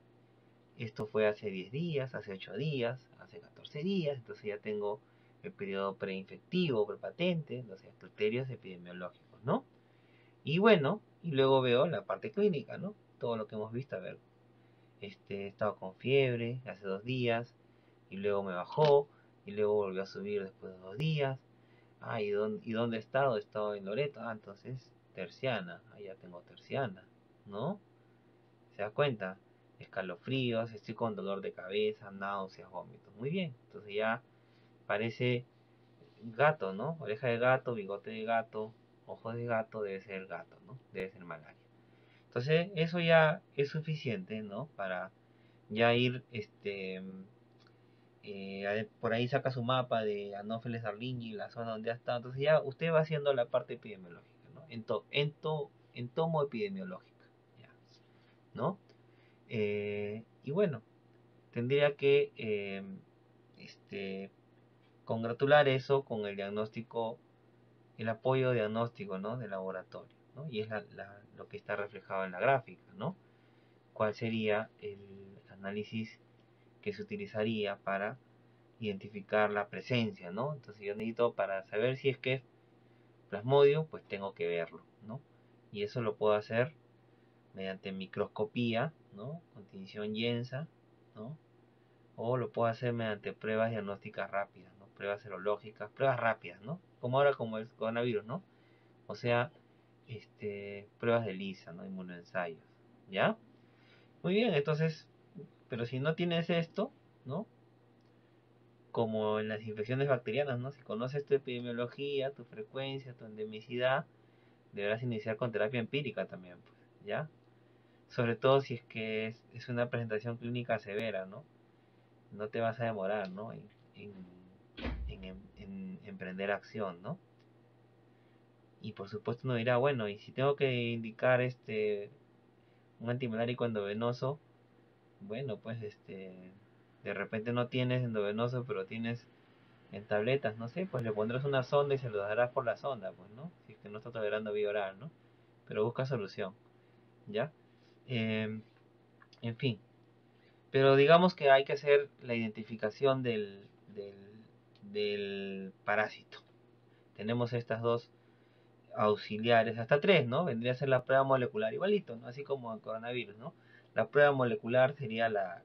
esto fue hace 10 días, hace 8 días, hace 14 días, entonces ya tengo el periodo preinfectivo, prepatente, o sea, criterios epidemiológicos, ¿no? Y bueno, y luego veo la parte clínica, ¿no? Todo lo que hemos visto, a ver, he estado con fiebre hace 2 días, y luego me bajó, y luego volvió a subir después de 2 días. Ah, ¿y dónde he estado? He estado en Loreto. Ah, entonces, terciana. Ah, ya tengo terciana, ¿no? ¿Se da cuenta? Escalofríos, estoy con dolor de cabeza, náuseas, vómitos. Muy bien, entonces ya parece gato, ¿no? Oreja de gato, bigote de gato, ojos de gato, debe ser gato, ¿no? Debe ser malaria. Entonces, eso ya es suficiente, ¿no? Para ya ir, por ahí saca su mapa de Anófeles Arlingi, la zona donde ha estado. Entonces ya usted va haciendo la parte epidemiológica, ¿no? En tomo epidemiológica, ya, ¿no? Y bueno, tendría que congratular eso con el diagnóstico, el apoyo diagnóstico, ¿no? Del laboratorio, ¿no? Y es lo que está reflejado en la gráfica, ¿no? ¿Cuál sería el análisis que se utilizaría para identificar la presencia, ¿no? Entonces yo necesito, para saber si es que es plasmodio, pues tengo que verlo, ¿no? Y eso lo puedo hacer mediante microscopía, ¿no? Con tinción Yensa, ¿no? O lo puedo hacer mediante pruebas diagnósticas rápidas, ¿no? Pruebas serológicas, pruebas rápidas, ¿no? Como ahora como el coronavirus, ¿no? O sea, pruebas de ELISA, ¿no? Inmunoensayos, ¿ya? Muy bien, entonces, pero si no tienes esto, ¿no? Como en las infecciones bacterianas, ¿no? Si conoces tu epidemiología, tu frecuencia, tu endemicidad, deberás iniciar con terapia empírica también, pues, ¿ya? Sobre todo si es que es una presentación clínica severa, ¿no? No te vas a demorar, ¿no? En emprender acción, ¿no? Y por supuesto uno dirá, bueno, y si tengo que indicar un antimalárico endovenoso, bueno, pues de repente no tienes endovenoso, pero tienes en tabletas, no sé, pues le pondrás una sonda y se lo darás por la sonda, pues, ¿no? Si es que no está tolerando vía oral, ¿no? Pero busca solución, ¿ya? Eh, en fin, pero digamos que hay que hacer la identificación del parásito. Tenemos estas dos auxiliares, hasta tres, ¿no? Vendría a ser la prueba molecular, igualito, ¿no? Así como el coronavirus, ¿no? La prueba molecular sería la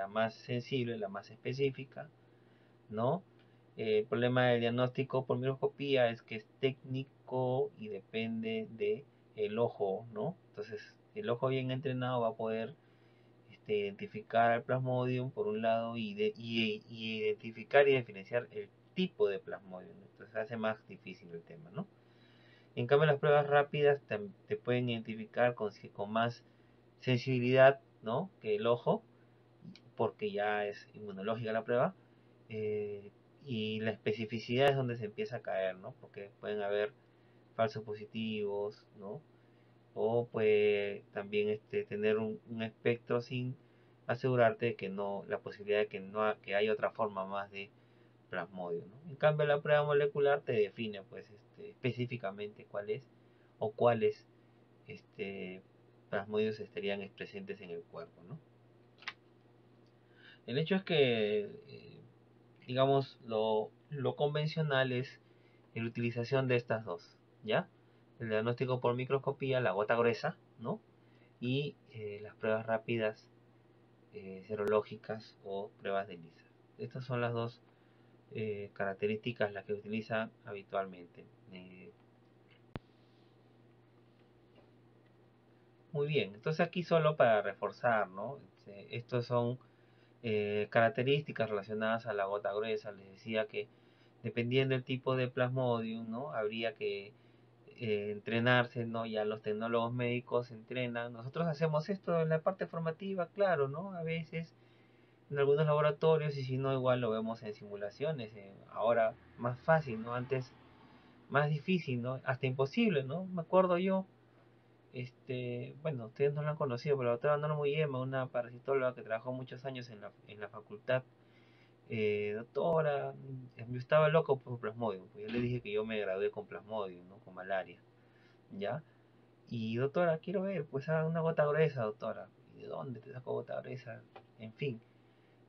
más sensible, la más específica, ¿no? El problema del diagnóstico por microscopía es que es técnico y depende de el ojo, ¿no? Entonces, el ojo bien entrenado va a poder identificar al Plasmodium por un lado y identificar y diferenciar el tipo de Plasmodium, ¿no? Entonces hace más difícil el tema, ¿no? En cambio, las pruebas rápidas te pueden identificar con más sensibilidad, ¿no? Que el ojo, porque ya es inmunológica la prueba, eh, y la especificidad es donde se empieza a caer, ¿no? Porque pueden haber falsos positivos, ¿no? O puede también tener un espectro sin asegurarte de que no, la posibilidad de que no que hay otra forma más de plasmodio, ¿no? En cambio, la prueba molecular te define, pues, específicamente cuál es o cuáles plasmodios estarían presentes en el cuerpo, ¿no? El hecho es que, digamos, lo convencional es la utilización de estas dos, ¿ya? El diagnóstico por microscopía, la gota gruesa, ¿no? Y las pruebas rápidas serológicas o pruebas de ELISA. Estas son las dos características las que utilizan habitualmente. Muy bien, entonces aquí solo para reforzar, ¿no? Estos son características relacionadas a la gota gruesa. Les decía que dependiendo del tipo de plasmodium, ¿no? Habría que entrenarse, ¿no? Ya los tecnólogos médicos entrenan. Nosotros hacemos esto en la parte formativa, claro, ¿no? A veces en algunos laboratorios y si no, igual lo vemos en simulaciones. Ahora más fácil, ¿no? Antes más difícil, ¿no? Hasta imposible, ¿no? Me acuerdo yo, bueno, ustedes no lo han conocido, pero la doctora Norma Uyema, una parasitóloga que trabajó muchos años en la facultad, doctora, yo estaba loco por Plasmodium. Pues yo le dije que yo me gradué con Plasmodium, ¿no? Con malaria, ¿ya? Y doctora, quiero ver, pues haga una gota gruesa, doctora. ¿Y de dónde te sacó gota gruesa? En fin,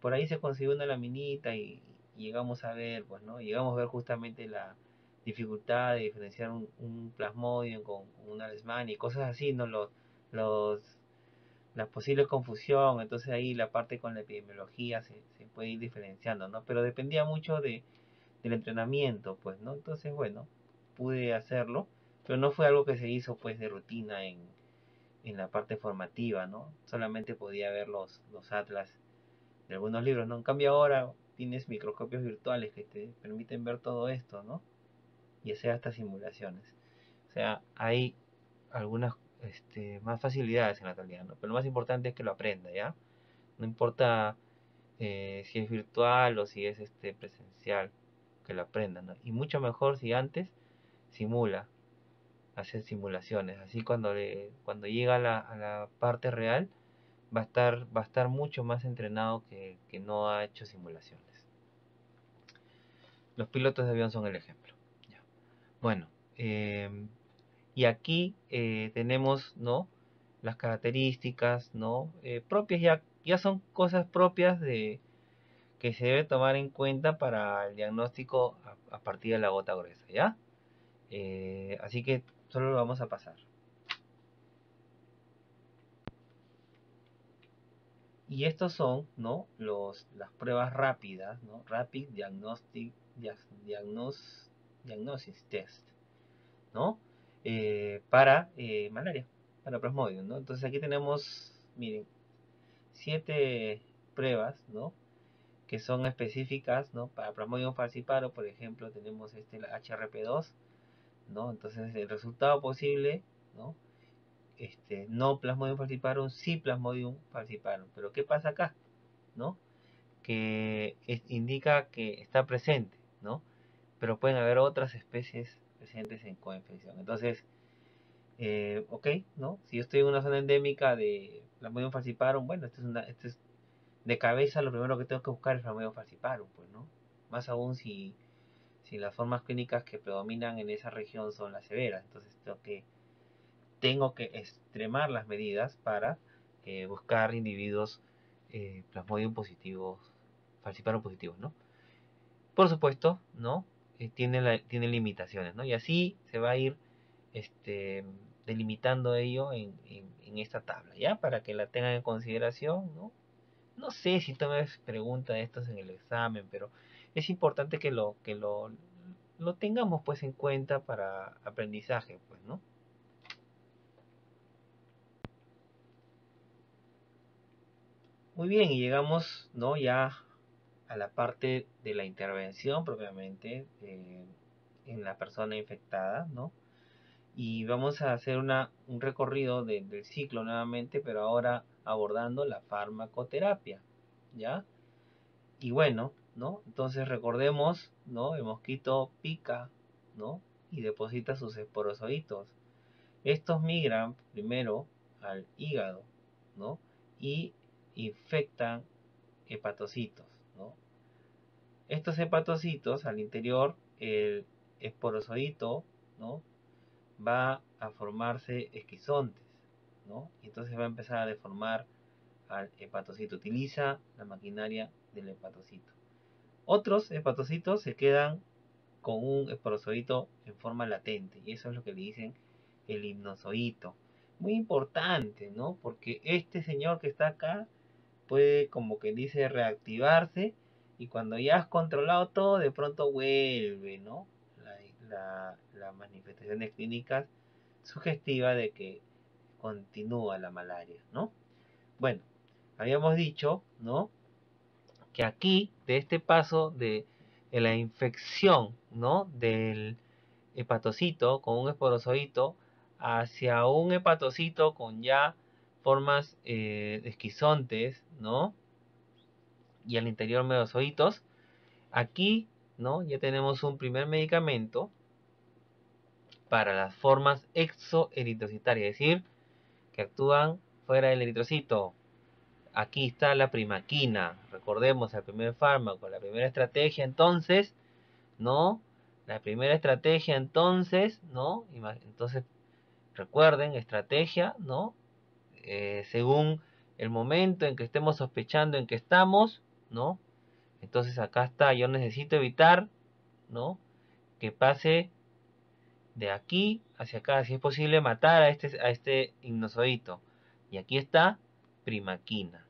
por ahí se consiguió una laminita y llegamos a ver, pues, ¿no? Llegamos a ver justamente la dificultad de diferenciar un Plasmodium con una Leishmania y cosas así, ¿no? Los, la posible confusión, entonces ahí la parte con la epidemiología se puede ir diferenciando, ¿no? Pero dependía mucho del entrenamiento, pues, ¿no? Entonces, bueno, pude hacerlo, pero no fue algo que se hizo, pues, de rutina en la parte formativa, ¿no? Solamente podía ver los atlas de algunos libros, ¿no? En cambio ahora tienes microscopios virtuales que te permiten ver todo esto, ¿no? Y hacer hasta simulaciones. O sea, hay algunas más facilidades en la realidad, ¿no? Pero lo más importante es que lo aprenda, ¿ya? No importa si es virtual o si es presencial, que lo aprenda, ¿no? Y mucho mejor si antes simula, hace simulaciones. Así cuando llega a la parte real, va a estar mucho más entrenado que no ha hecho simulaciones. Los pilotos de avión son el ejemplo. Ya. Bueno, y aquí tenemos, ¿no? Las características, ¿no? Propias, ya son cosas propias que se debe tomar en cuenta para el diagnóstico a partir de la gota gruesa, ¿ya? Así que solo lo vamos a pasar. Y estos son, ¿no? Las pruebas rápidas, ¿no? Rapid Diagnosis Test, ¿no? Para malaria, para Plasmodium, ¿no? Entonces aquí tenemos, miren, 7 pruebas, ¿no? Que son específicas, ¿no? Para Plasmodium falciparum, por ejemplo, tenemos la HRP2, ¿no? Entonces el resultado posible, ¿no? No Plasmodium falciparum, sí Plasmodium falciparum. Pero ¿qué pasa acá? ¿No? Que indica que está presente, ¿no? Pero pueden haber otras especies presentes en coinfección. Entonces, ok, ¿no? Si yo estoy en una zona endémica de Plasmodium falciparum, bueno, esto es de cabeza, lo primero que tengo que buscar es Plasmodium falciparum, pues, ¿no? Más aún si las formas clínicas que predominan en esa región son las severas. Entonces tengo que extremar las medidas para buscar individuos Plasmodium positivos, falciparum positivos, ¿no? Por supuesto, ¿no? Tiene limitaciones, ¿no? Y así se va a ir este, delimitando ello en esta tabla, ¿ya? Para que la tengan en consideración, ¿no? No sé si tomes preguntas de estos en el examen, pero es importante lo tengamos pues en cuenta para aprendizaje, pues, ¿no? Muy bien, y llegamos, ¿no? Ya a la parte de la intervención propiamente en la persona infectada, ¿no? Y vamos a hacer un recorrido del ciclo nuevamente, pero ahora abordando la farmacoterapia, ¿ya? Y bueno, ¿no? Entonces recordemos, ¿no? El mosquito pica, ¿no? Y deposita sus esporozoitos. Estos migran primero al hígado, ¿no? Y infectan hepatocitos, ¿no? Estos hepatocitos al interior, el esporozoito, ¿no? Va a formarse esquizontes, ¿no? Y entonces va a empezar a deformar al hepatocito. Utiliza la maquinaria del hepatocito. Otros hepatocitos se quedan con un esporozoito en forma latente, y eso es lo que le dicen el hipnozoito. Muy importante, ¿no? Porque este señor que está acá puede, como que dice, reactivarse, y cuando ya has controlado todo, de pronto vuelve, ¿no? Las manifestaciones clínicas sugestivas de que continúa la malaria, ¿no? Bueno, habíamos dicho, ¿no? Que aquí, de este paso de la infección, ¿no? Del hepatocito con un esporozoito hacia un hepatocito con ya formas esquizontes, ¿no? Y al interior medozoitos. Aquí, ¿no? Ya tenemos un primer medicamento para las formas exoeritrocitarias, es decir, que actúan fuera del eritrocito. aquí está la primaquina. Recordemos el primer fármaco, la primera estrategia entonces, ¿no? La primera estrategia entonces, ¿no? Entonces, recuerden, estrategia, ¿no? Según el momento en que estemos sospechando en que estamos, ¿no? Entonces acá está, yo necesito evitar, ¿no? Que pase de aquí hacia acá, si es posible matar a este hipnozoito. Y aquí está primaquina,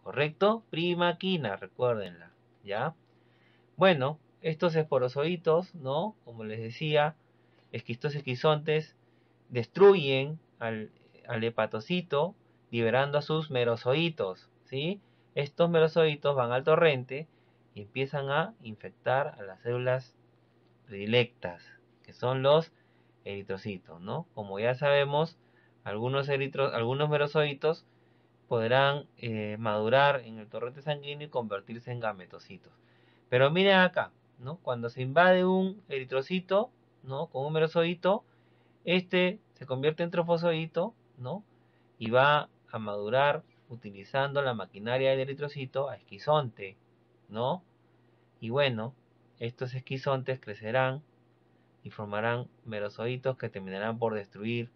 ¿correcto? Primaquina, recuérdenla, ¿ya? Bueno, estos esporozoitos, ¿no? Como les decía, estos esquizontes destruyen al hepatocito liberando a sus merozoitos, ¿sí? Estos merozoitos van al torrente y empiezan a infectar a las células predilectas, que son los eritrocitos, ¿no? Como ya sabemos, algunos merozoitos podrán madurar en el torrente sanguíneo y convertirse en gametocitos. Pero miren acá, ¿no? Cuando se invade un eritrocito, ¿no? Con un merozoito, este se convierte en trofozoito, ¿no? Y va a madurar utilizando la maquinaria del eritrocito a esquizonte, ¿no? Y bueno, estos esquizontes crecerán y formarán merozoitos que terminarán por destruir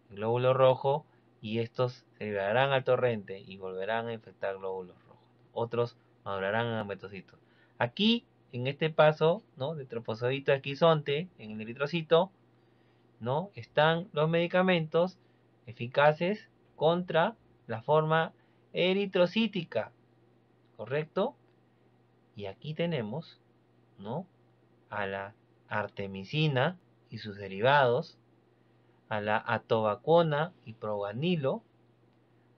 el glóbulo rojo y estos se liberarán al torrente y volverán a infectar glóbulos rojos. Otros madurarán en gametocitos. Aquí, en este paso, ¿no? De trofozoito a esquizonte, en el eritrocito, ¿no? Están los medicamentos eficaces contra la forma eritrocítica, ¿correcto? Y aquí tenemos, ¿no? A la artemisina y sus derivados, a la atovaquona y proguanilo,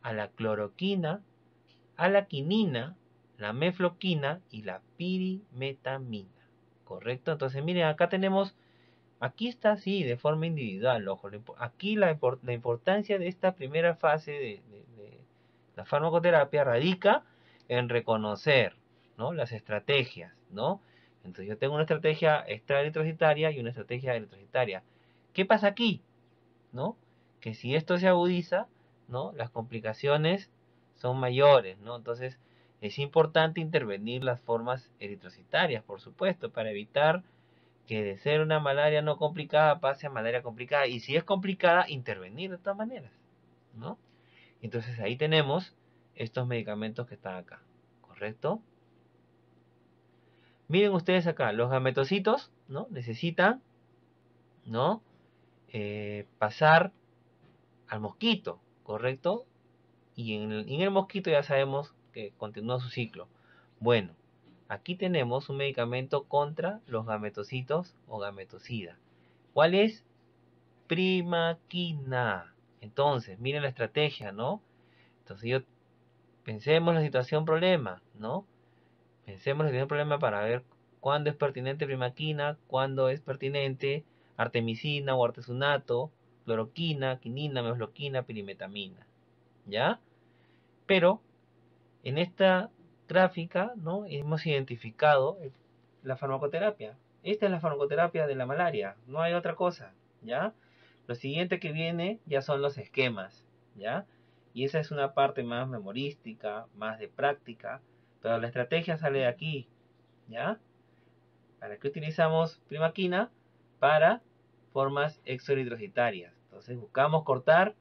a la cloroquina, a la quinina, la mefloquina y la pirimetamina, ¿correcto? Entonces miren, acá tenemos. Aquí está así, de forma individual, ojo. Aquí la importancia de esta primera fase de la farmacoterapia radica en reconocer, ¿no? Las estrategias, ¿no? Entonces yo tengo una estrategia extraeritrocitaria y una estrategia eritrocitaria. ¿Qué pasa aquí? ¿No? Que si esto se agudiza, ¿no? Las complicaciones son mayores, ¿no? Entonces es importante intervenir las formas eritrocitarias, por supuesto, para evitar que de ser una malaria no complicada pase a malaria complicada. Y si es complicada, intervenir de todas maneras, ¿no? Entonces ahí tenemos estos medicamentos que están acá, ¿correcto? Miren ustedes acá, los gametocitos, ¿no? Necesitan, ¿no? Pasar al mosquito, ¿correcto? Y en el mosquito ya sabemos que continúa su ciclo. Bueno, aquí tenemos un medicamento contra los gametocitos o gametocida. ¿Cuál es? Primaquina. Entonces, miren la estrategia, ¿no? Entonces pensemos la situación problema, ¿no? Pensemos la situación problema para ver cuándo es pertinente primaquina, cuándo es pertinente artemisina o artesunato, cloroquina, quinina, mefloquina, pirimetamina, ¿ya? Pero en esta gráfica, ¿no? Hemos identificado la farmacoterapia. Esta es la farmacoterapia de la malaria, no hay otra cosa, ¿ya? Lo siguiente que viene ya son los esquemas, ¿ya? Y esa es una parte más memorística, más de práctica, pero la estrategia sale de aquí, ¿ya? ¿Para qué utilizamos primaquina? Para formas exoeritrocitarias. Entonces buscamos cortar,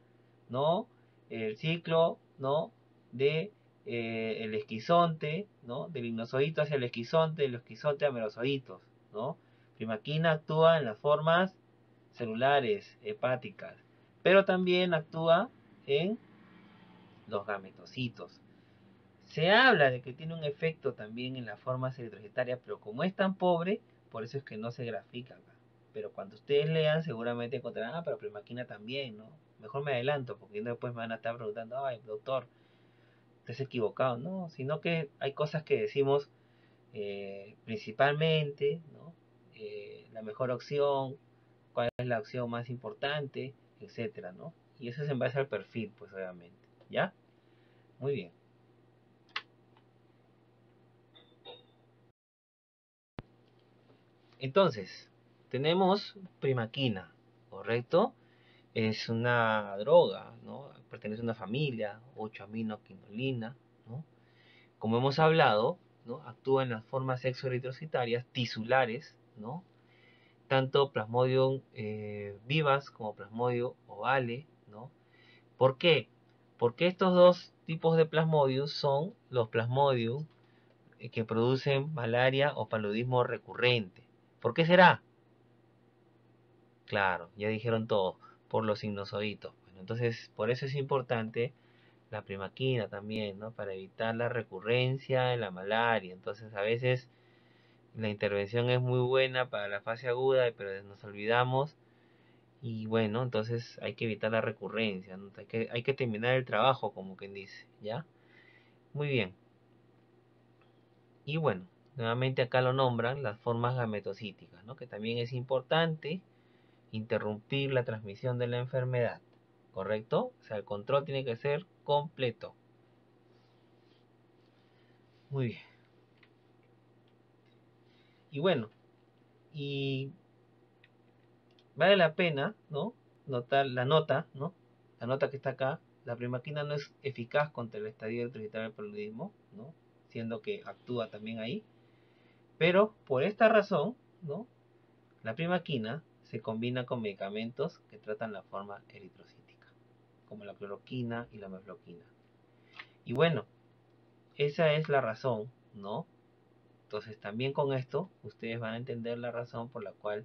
¿no? El ciclo, ¿no? De el esquizonte, ¿no? Del hipnozoito hacia el esquizonte, del esquizonte a merozoitos, ¿no? Primaquina actúa en las formas celulares, hepáticas, pero también actúa en los gametocitos. Se habla de que tiene un efecto también en la forma eritrocitaria, pero como es tan pobre, por eso es que no se grafica acá. Pero cuando ustedes lean, seguramente encontrarán, pero primaquina también, ¿no? Mejor me adelanto, porque después me van a estar preguntando, ay, doctor, estás equivocado, ¿no? Sino que hay cosas que decimos principalmente, ¿no? La mejor opción, cuál es la opción más importante, etcétera, ¿no? Y eso es en base al perfil, pues obviamente, ¿ya? Muy bien. Entonces, tenemos primaquina, ¿correcto? Es una droga, ¿no? Pertenece a una familia, 8-aminoquinolina, ¿no? Como hemos hablado, ¿no? Actúa en las formas exoeritrocitarias tisulares, ¿no? Tanto Plasmodium vivas como Plasmodium ovale, ¿no? ¿Por qué? Porque estos dos tipos de Plasmodium son los Plasmodium que producen malaria o paludismo recurrente. ¿Por qué será? Claro, ya dijeron todo, por los sinusoídos. Bueno, entonces, por eso es importante la primaquina también, ¿no? Para evitar la recurrencia de la malaria. Entonces, a veces la intervención es muy buena para la fase aguda, pero nos olvidamos y bueno, entonces hay que evitar la recurrencia, ¿no? Hay que terminar el trabajo, como quien dice, ¿ya? Muy bien. Y bueno, nuevamente acá lo nombran las formas gametocíticas, ¿no? Que también es importante interrumpir la transmisión de la enfermedad, ¿correcto? O sea, el control tiene que ser completo. Muy bien. Y bueno, y vale la pena, ¿no? Notar la nota, ¿no? La nota que está acá, la primaquina no es eficaz contra el estadio electrocitario del paludismo, ¿no? Siendo que actúa también ahí. Pero por esta razón, ¿no? La primaquina se combina con medicamentos que tratan la forma eritrocítica, como la cloroquina y la mefloquina. Y bueno, esa es la razón, ¿no? Entonces también con esto ustedes van a entender la razón por la cual,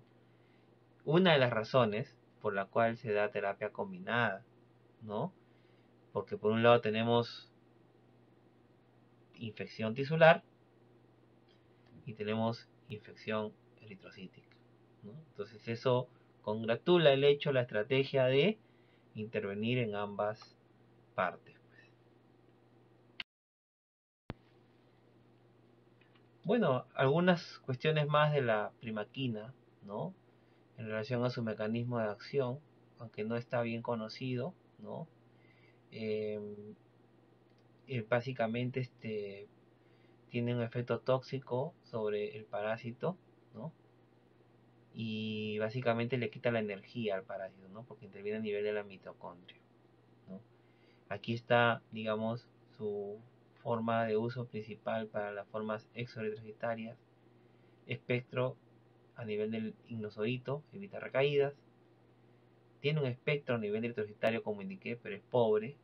una de las razones por la cual se da terapia combinada, ¿no? Porque por un lado tenemos infección tisular y tenemos infección eritrocítica, ¿no? Entonces eso congratula el hecho, la estrategia de intervenir en ambas partes. Bueno, algunas cuestiones más de la primaquina, ¿no? En relación a su mecanismo de acción, aunque no está bien conocido, ¿no? Eh, básicamente tiene un efecto tóxico sobre el parásito, ¿no? Y básicamente le quita la energía al parásito, ¿no? Porque interviene a nivel de la mitocondria, ¿no? Aquí está, digamos, su forma de uso principal para las formas exoeritrocitarias, espectro a nivel del ignosoito, evita recaídas, tiene un espectro a nivel eritrocitario como indiqué, pero es pobre,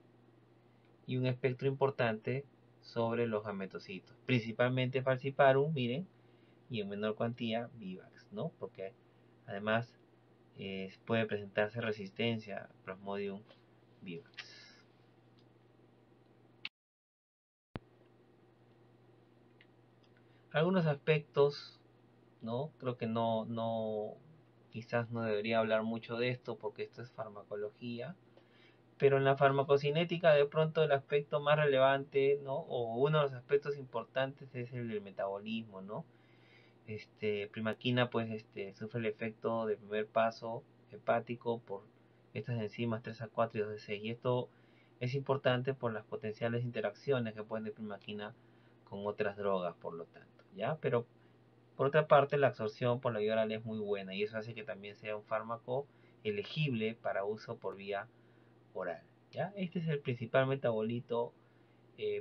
y un espectro importante sobre los gametocitos, principalmente falciparum, miren, y en menor cuantía vivax, ¿no? Porque además puede presentarse resistencia a Plasmodium vivax. Algunos aspectos, ¿no? Creo que quizás no debería hablar mucho de esto porque esto es farmacología, pero en la farmacocinética de pronto el aspecto más relevante, ¿no? O uno de los aspectos importantes es el del metabolismo, ¿no? Primaquina pues sufre el efecto de primer paso hepático por estas enzimas 3A4 y 2D6 y esto es importante por las potenciales interacciones que pueden tener primaquina con otras drogas, por lo tanto, ¿ya? Pero por otra parte la absorción por la vía oral es muy buena y eso hace que también sea un fármaco elegible para uso por vía oral, ¿ya? Este es el principal metabolito,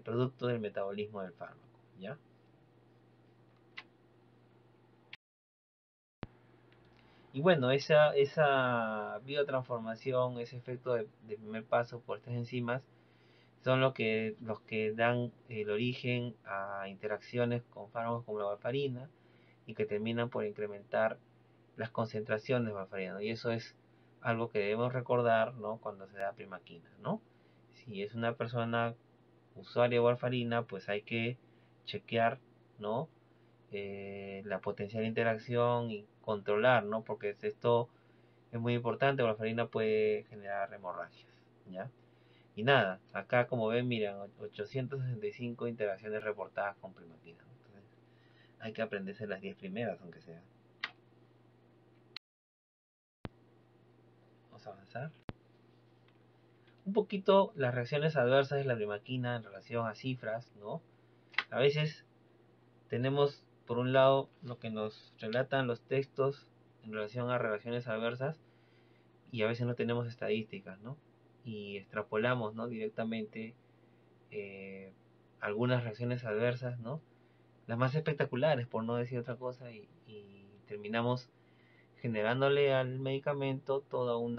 producto del metabolismo del fármaco, ¿ya? Y bueno, esa biotransformación, ese efecto de primer paso por estas enzimas, son los que dan el origen a interacciones con fármacos como la warfarina y que terminan por incrementar las concentraciones de warfarina, ¿no? Y eso es algo que debemos recordar, ¿no? Cuando se da primaquina, ¿no? Si es una persona usuaria de warfarina, pues hay que chequear, ¿no? La potencial interacción y controlar, ¿no? Porque esto es muy importante, la farina puede generar hemorragias, ¿ya? Y nada, acá como ven, miran, 865 interacciones reportadas con primaquina. Entonces, hay que aprenderse las 10 primeras, aunque sea. Vamos a avanzar. Un poquito las reacciones adversas de la primaquina en relación a cifras, ¿no? A veces tenemos, por un lado, lo que nos relatan los textos en relación a reacciones adversas y a veces no tenemos estadísticas, ¿no? Y extrapolamos, ¿no? Directamente, eh, algunas reacciones adversas, ¿no? Las más espectaculares, por no decir otra cosa, y terminamos generándole al medicamento toda un,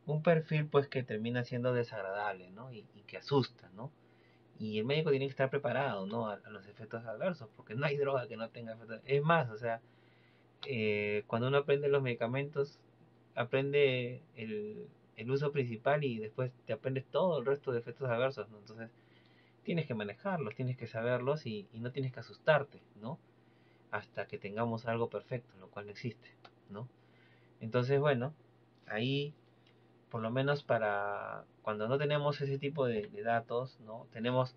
un perfil pues que termina siendo desagradable, ¿no? Y que asusta, ¿no? Y el médico tiene que estar preparado, ¿no? A los efectos adversos, porque no hay droga que no tenga efectos. Es más, o sea, cuando uno aprende los medicamentos, aprende el uso principal y después te aprendes todo el resto de efectos adversos, ¿no? Entonces, tienes que manejarlos, tienes que saberlos y no tienes que asustarte, ¿no? Hasta que tengamos algo perfecto, lo cual no existe, ¿no? Entonces, bueno, ahí, por lo menos para cuando no tenemos ese tipo de datos, ¿no? Tenemos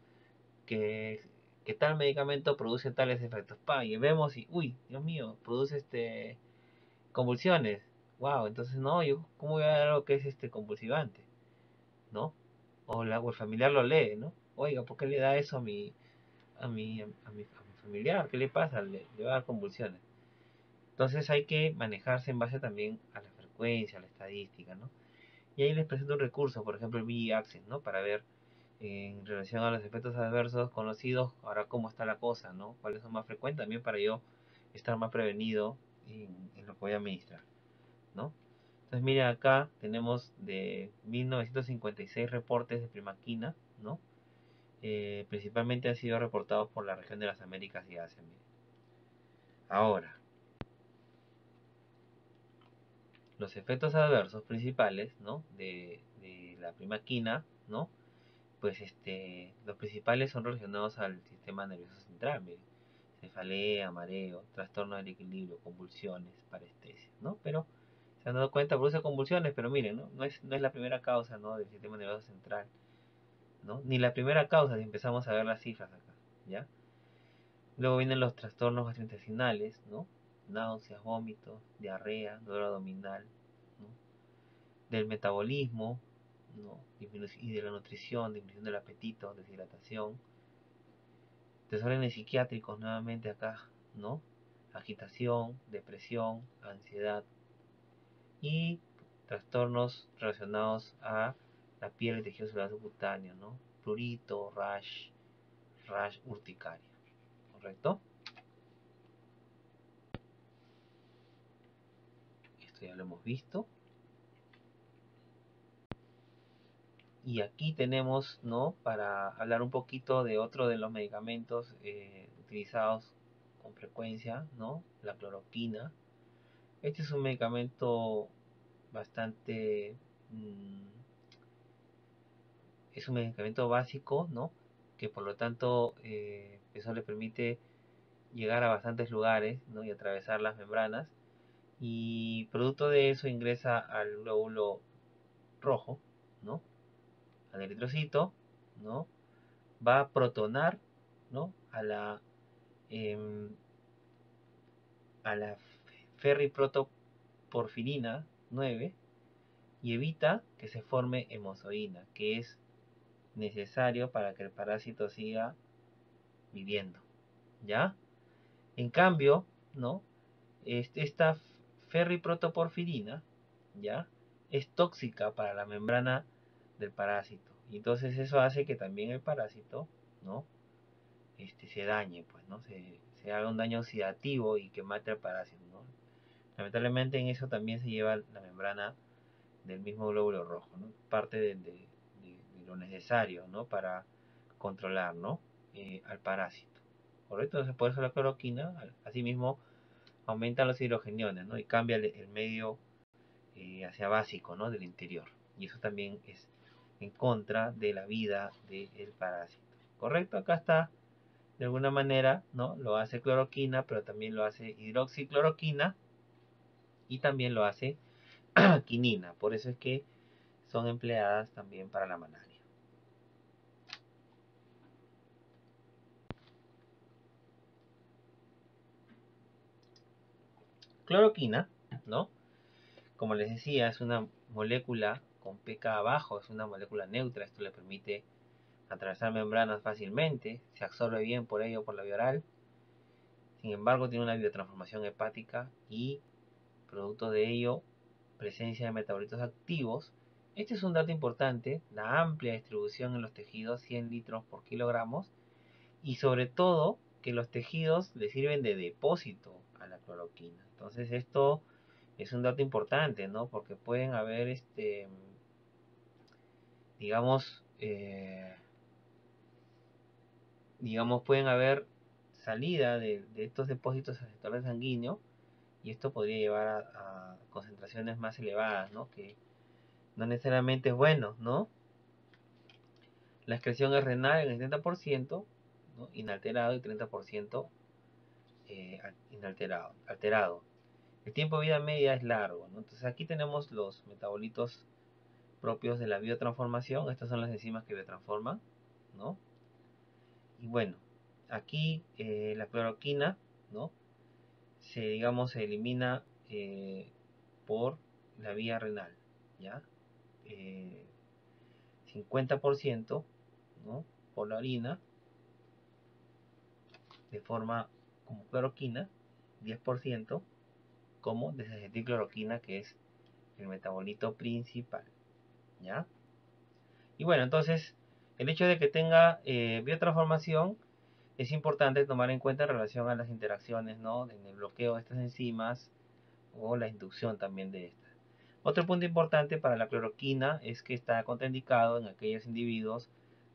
que, que tal medicamento produce tales efectos, pa, y vemos y, uy, Dios mío, produce convulsiones, wow, entonces no, yo, ¿cómo voy a dar algo que es convulsivante? ¿No? O el familiar lo lee, ¿no? Oiga, ¿por qué le da eso a mi familiar? ¿Qué le pasa? Le va a dar convulsiones. Entonces hay que manejarse en base también a la frecuencia, a la estadística, ¿no? Y ahí les presento un recurso, por ejemplo el VE-Access, ¿no? Para ver en relación a los efectos adversos conocidos, ahora cómo está la cosa, ¿no? Cuáles son más frecuentes, también para yo estar más prevenido en lo que voy a administrar, ¿no? Entonces miren acá tenemos de 1956 reportes de primaquina, ¿no? Principalmente han sido reportados por la región de las Américas y Asia. Miren. Ahora, los efectos adversos principales, ¿no? De la primaquina, ¿no? Pues los principales son relacionados al sistema nervioso central, miren. Cefalea, mareo, trastorno del equilibrio, convulsiones, parestesia, ¿no? Pero se han dado cuenta, produce convulsiones, pero miren, ¿no? No es la primera causa, ¿no? Del sistema nervioso central, ¿no? Ni la primera causa si empezamos a ver las cifras acá, ¿ya? Luego vienen los trastornos gastrointestinales, ¿no? Náuseas, vómitos, diarrea, dolor abdominal, ¿no? Del metabolismo, ¿no? Y de la nutrición, disminución del apetito, deshidratación, desórdenes psiquiátricos nuevamente acá, ¿no? Agitación, depresión, ansiedad y trastornos relacionados a la piel y tejido celular subcutáneo, ¿no? Prurito, rash urticaria, ¿correcto? Esto ya lo hemos visto. Y aquí tenemos, ¿no? Para hablar un poquito de otro de los medicamentos utilizados con frecuencia, ¿no? La cloroquina. Este es un medicamento bastante... es un medicamento básico, ¿no? Que por lo tanto eso le permite llegar a bastantes lugares, ¿no? Y atravesar las membranas. Y producto de eso ingresa al glóbulo rojo, ¿no? Al eritrocito, ¿no? Va a protonar, ¿no? Em, a la ferriprotoporfirina 9 y evita que se forme hemozoína, que es necesario para que el parásito siga viviendo, ¿ya? En cambio, ¿no? Esta ferriprotoporfirina, ¿ya? Es tóxica para la membrana del parásito. Y entonces eso hace que también el parásito, ¿no? Se dañe, pues, ¿no? Se haga un daño oxidativo y que mate al parásito, ¿no? Lamentablemente en eso también se lleva la membrana del mismo glóbulo rojo, ¿no? Parte de lo necesario, ¿no? Para controlar, ¿no? Al parásito. ¿Correcto? Entonces por eso la cloroquina, asimismo, aumenta los hidrogeniones, ¿no? Y cambia el medio hacia básico, ¿no? Del interior. Y eso también es en contra de la vida del parásito. ¿Correcto? Acá está, de alguna manera, ¿no? Lo hace cloroquina, pero también lo hace hidroxicloroquina y también lo hace quinina. Por eso es que son empleadas también para la malaria. Cloroquina, ¿no? Como les decía, es una molécula con pK abajo, es una molécula neutra. Esto le permite atravesar membranas fácilmente, se absorbe bien por ello por la vía oral. Sin embargo, tiene una biotransformación hepática y, producto de ello, presencia de metabolitos activos Este es un dato importante, la amplia distribución en los tejidos, 100 litros por kilogramos, y sobre todo que los tejidos le sirven de depósito a la cloroquina. Entonces esto es un dato importante, ¿no? Porque pueden haber, digamos, pueden haber salida de estos depósitos al sector sanguíneo, y esto podría llevar a concentraciones más elevadas, ¿no? Que no necesariamente es bueno, ¿no? La excreción es renal en el 70%, ¿no? Inalterado, y 30% alterado. El tiempo de vida media es largo, ¿no? Entonces aquí tenemos los metabolitos propios de la biotransformación. Estas son las enzimas que biotransforman, ¿no? Y bueno, aquí la cloroquina, ¿no? Se elimina por la vía renal, ¿ya? 50%, ¿no? Por la orina, de forma como cloroquina, 10% como desacetilcloroquina, que es el metabolito principal, ¿ya? Y bueno, entonces, el hecho de que tenga biotransformación es importante tomar en cuenta en relación a las interacciones, ¿no? En el bloqueo de estas enzimas o la inducción también de estas. Otro punto importante para la cloroquina es que está contraindicado en aquellos individuos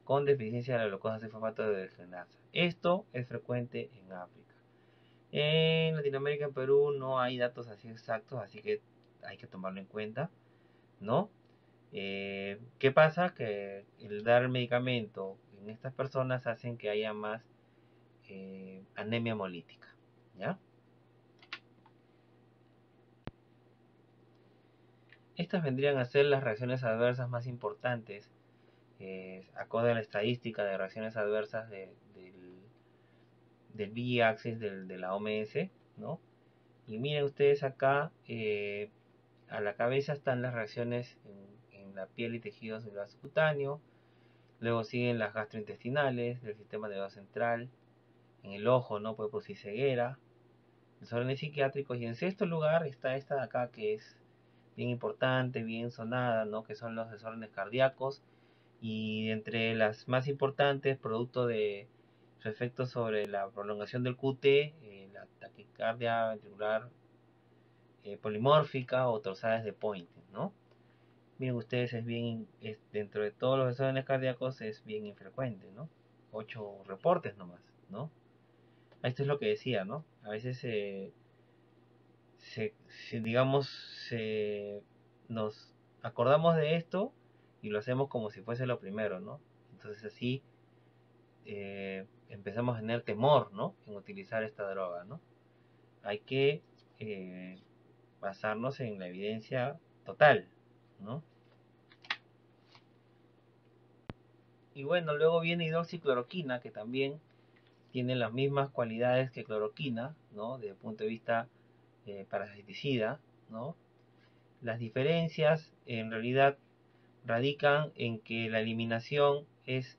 con deficiencia de la glucosa sulfato de deshidrogenasa. Esto es frecuente en África. En Latinoamérica, en Perú, no hay datos así exactos, así que hay que tomarlo en cuenta, ¿no? ¿Qué pasa? Que el dar medicamento en estas personas hacen que haya más anemia hemolítica, ¿ya? Estas vendrían a ser las reacciones adversas más importantes, acorde a la estadística de reacciones adversas del B-Axis de la OMS, ¿no? Y miren ustedes acá, a la cabeza están las reacciones en la piel y tejidos del vaso cutáneo, luego siguen las gastrointestinales, del sistema nervioso central, en el ojo, ¿no? Puede producir ceguera, desórdenes psiquiátricos, y en sexto lugar está esta de acá, que es bien importante, bien sonada, ¿no? Que son los desórdenes cardíacos, y entre las más importantes, producto de su efecto sobre la prolongación del QT, la taquicardia ventricular polimórfica o torsades de Poynting, ¿no? Miren ustedes, dentro de todos los desórdenes cardíacos es bien infrecuente, ¿no? 8 reportes nomás, ¿no? Esto es lo que decía, ¿no? A veces digamos, nos acordamos de esto y lo hacemos como si fuese lo primero, ¿no? Entonces así empezamos a tener temor, ¿no? En utilizar esta droga, ¿no? Hay que basarnos en la evidencia total, ¿no? Y bueno, luego viene hidroxicloroquina, que también tiene las mismas cualidades que cloroquina, ¿no? Desde el punto de vista parasiticida, ¿no? Las diferencias en realidad radican en que la eliminación es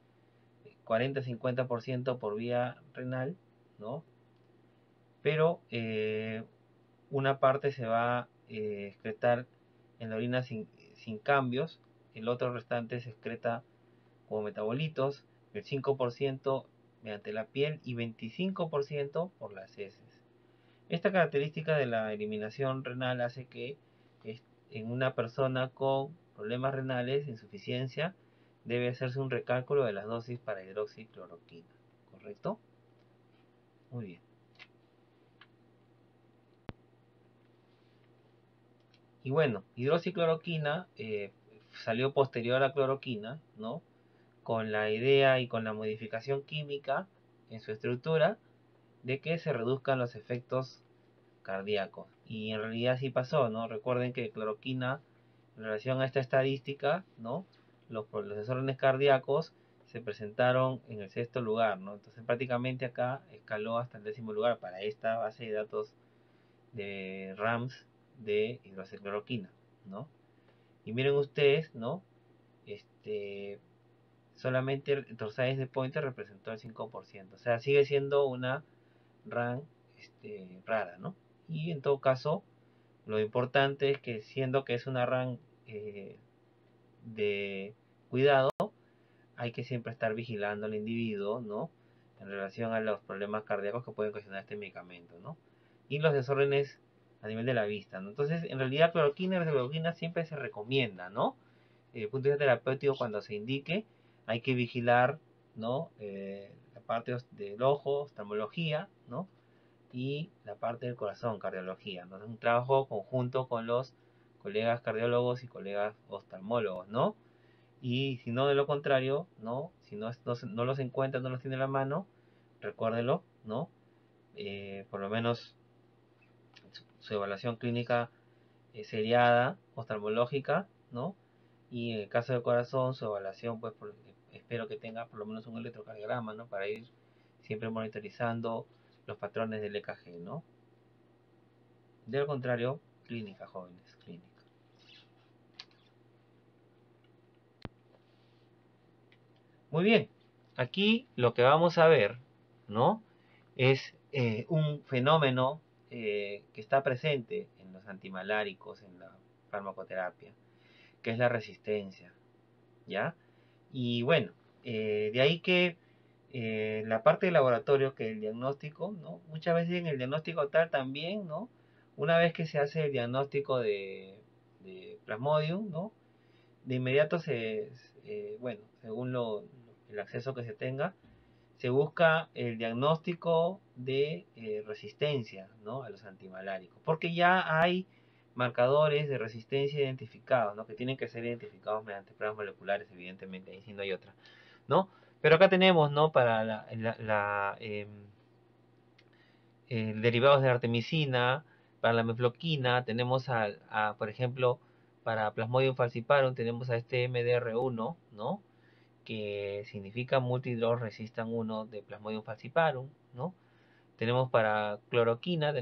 40-50% por vía renal, ¿no? Pero una parte se va a excretar en la orina sin cambios, el otro restante se excreta como metabolitos, el 5% mediante la piel y 25% por las heces. Esta característica de la eliminación renal hace que en una persona con problemas renales, insuficiencia, debe hacerse un recálculo de las dosis para hidroxicloroquina. ¿Correcto? Muy bien. Y bueno, hidroxicloroquina salió posterior a cloroquina, ¿no? Con la idea y con la modificación química en su estructura de que se reduzcan los efectos cardíacos. Y en realidad sí pasó, ¿no? Recuerden que cloroquina, en relación a esta estadística, ¿no? Los desórdenes cardíacos se presentaron en el sexto lugar, ¿no? Entonces prácticamente acá escaló hasta el 10º lugar para esta base de datos de RAMS de hidroxicloroquina, ¿no? Y miren ustedes, ¿no? Este, solamente el torsades de Poynter representó el 5%. O sea, sigue siendo una RAM rara, ¿no? Y en todo caso, lo importante es que siendo que es una RAM de cuidado, hay que siempre estar vigilando al individuo, ¿no? En relación a los problemas cardíacos que pueden ocasionar este medicamento, ¿no? Y los desórdenes a nivel de la vista, ¿no? Entonces, en realidad, cloroquina y hidroxicloroquina siempre se recomienda, ¿no? Desde el punto de vista terapéutico, cuando se indique, hay que vigilar, ¿no? La parte del ojo, oftalmología, ¿no? Y la parte del corazón, cardiología, ¿no? Es un trabajo conjunto con los colegas cardiólogos y colegas oftalmólogos, ¿no? Y si no, de lo contrario, ¿no? Si no los encuentra, no los tiene a la mano, recuérdelo, ¿no? Por lo menos su evaluación clínica seriada, oftalmológica, ¿no? Y en el caso del corazón, su evaluación, pues espero que tenga por lo menos un electrocardiograma, ¿no? Para ir siempre monitorizando los patrones del EKG, ¿no? De lo contrario, clínica, jóvenes, clínica. Muy bien, aquí lo que vamos a ver, ¿no? Es un fenómeno que está presente en los antimaláricos, en la farmacoterapia, que es la resistencia, ¿ya? Y bueno, de ahí que la parte del laboratorio, que el diagnóstico, ¿no? Muchas veces en el diagnóstico tal también, ¿no? Una vez que se hace el diagnóstico de Plasmodium, ¿no? De inmediato bueno, según el acceso que se tenga, se busca el diagnóstico de resistencia, ¿no? A los antimaláricos, porque ya hay marcadores de resistencia identificados, ¿no? Que tienen que ser identificados mediante pruebas moleculares, evidentemente, ahí sí no hay otra, ¿no? Pero acá tenemos, ¿no? Para derivados de artemisina, para la mefloquina, tenemos por ejemplo, para Plasmodium falciparum, tenemos a este MDR1, ¿no? Que significa multidrug resistant 1 de Plasmodium falciparum, ¿no? Tenemos para cloroquina,